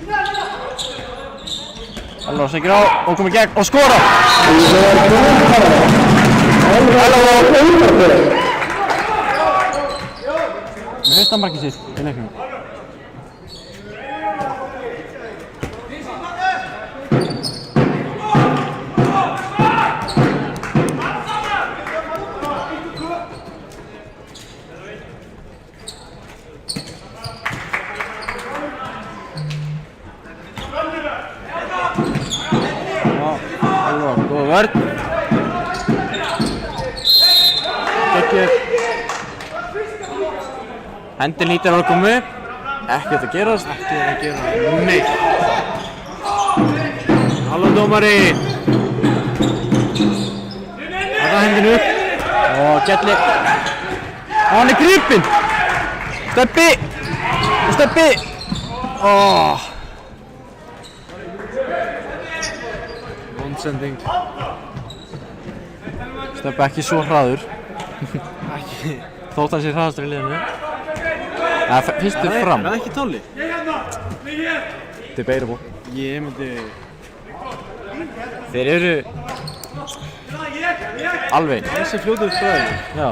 Elvar segir á og komið gegn og skora! Með fyrsta markið sitt í leiknum. Góð vörn. Gekkir. Hendin lítur að koma upp. Ekkert að gerast.
Ekki að gera neitt. Halló dómari.
Þetta hendin upp. Og Gjalli. Og hann er gripinn. Steppi. Og Steppi.
Vondsending.
Steppi ekki svo hraður. Þótt hann sé hraðastur í liðinu. Það fyrstu fram.
Er það ekki Tolli?
Debatable.
Ég myndi...
Þeir eru alveg.
Þessi fljótur stræðir.
Já.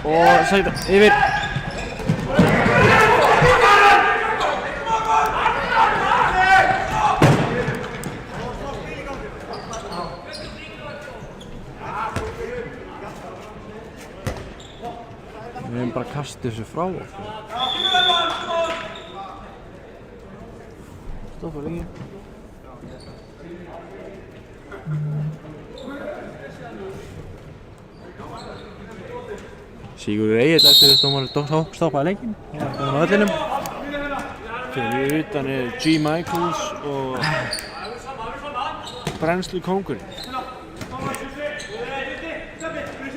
Og sæta yfir. kastu þessu frá okkur. Stoppar ekki. Sigurður Egill eftir þess að stoppaði leikinn. Það var á öllinum.
Fyrir utan er G. Michaels og brennslu kóngurinn.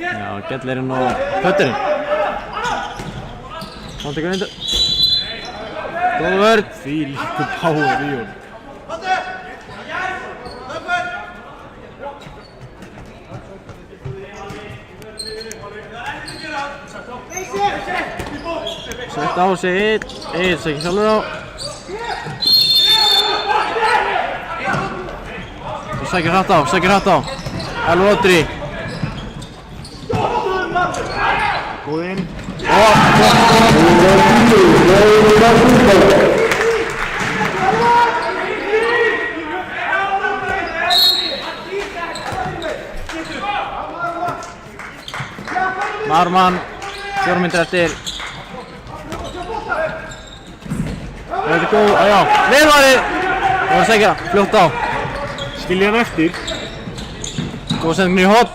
Já, Gellerinn og Pötterinn. Hann tekur undir. Góð vörn.
Því líkur power í honum.
Sett á sig Egill segir sjálfur á. Og sækir hratt á. Elvar Odri.
Góð inn.
Marman, 4 mínútur eftir. Það er góð, já, vel varið. Það var að segja, fljótt á.
Skilja hann eftir.
Góð sending í horn.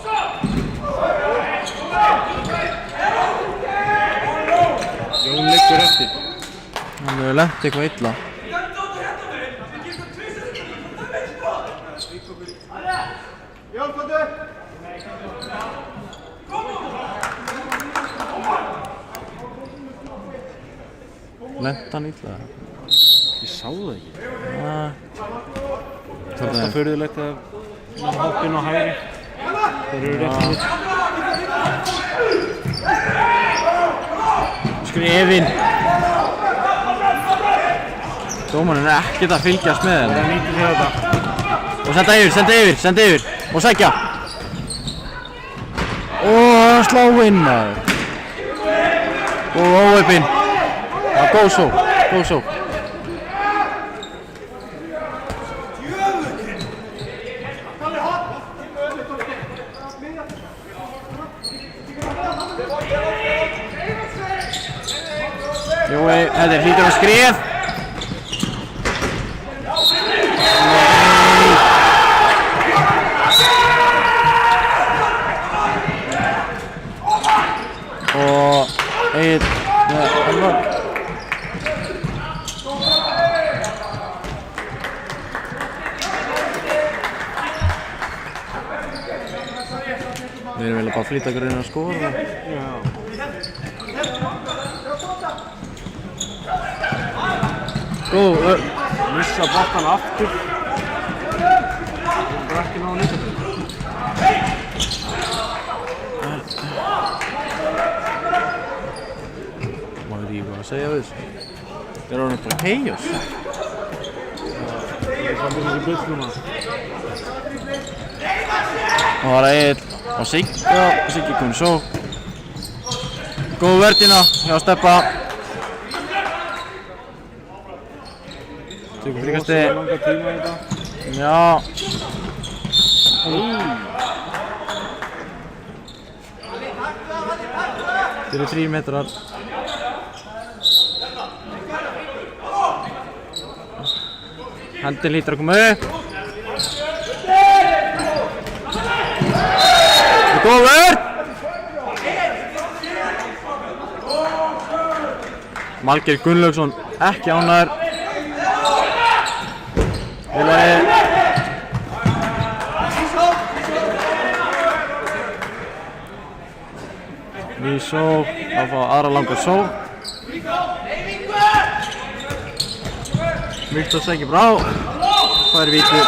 Jón liggur eftir.
Hann hefur lent eitthvað illa. Lent hann illa?
Ég sá það ekki.
Það
er furðulegt að hoppinn á hægri. Þeir eru rétt í.
Skrifin. Dómarinn er ekkert að fylgjast með þeim.
Það nýttir sér þetta.
Og senda yfir. Og sækja. Og slá inn maður. Og óheppinn. Já, góð sókn. Jói, þetta hlýtur að skrif. Og Egill með Elvar. Við erum vel að bara flýta okkur inn að skora. Góð vörn.
Missa boltan aftur. Það er ekki náðu nýtt.
Maður ekki hvað að segja við þessu. Það er orðið bara chaos.
Það er samt þessi bullnum að.
Og það var Egill og Siggi komið svo. Góð vörnina hjá Steppa. Tökum fríkasti.
Langar tíma í þetta.
Já. Þetta eru 3 metrar. Hendin hlýtur að koma upp. Góð vörn! Margeir Gunnlaugsson ekki ánægður. Ný sók, að fá aðra langa sók. Viktor sækir brá, fær víti.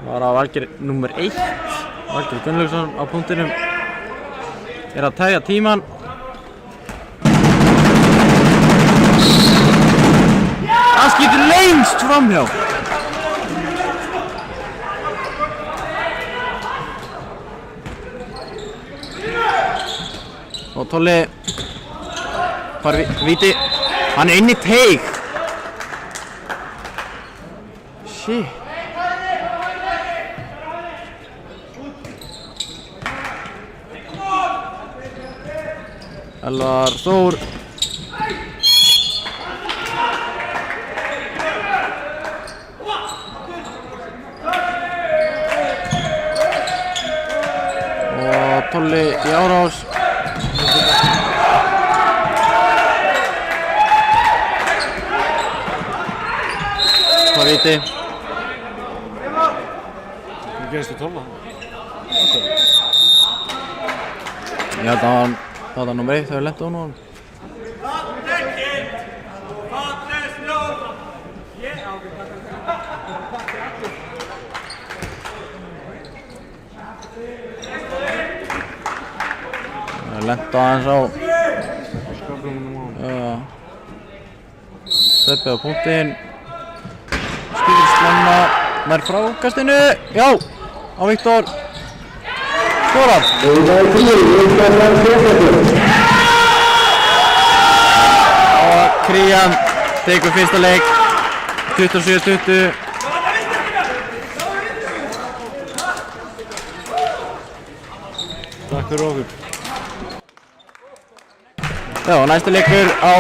Var á Valgeir nr. 1, Valgeir Gunnlaugsson á punktinum, er að tæja tíman. Hann skýtur lengst framhjá. Og Tolli fær víti. Hann er inn í teig. Shit. Elvar Þór. Og Tolli í árás. Það viti.
Hvað gerist í 12?
Ég held að hann, það var nummer 1 þegar við lentum á honum. Það lenti aðeins á Steppi á punktinn. Skýrir slanna nær frákastinu. Já, á Viktor. Skorar. Og Krían tekur fyrsta leik 27-20.
Takk fyrir okkur.
Já, næsti leikur á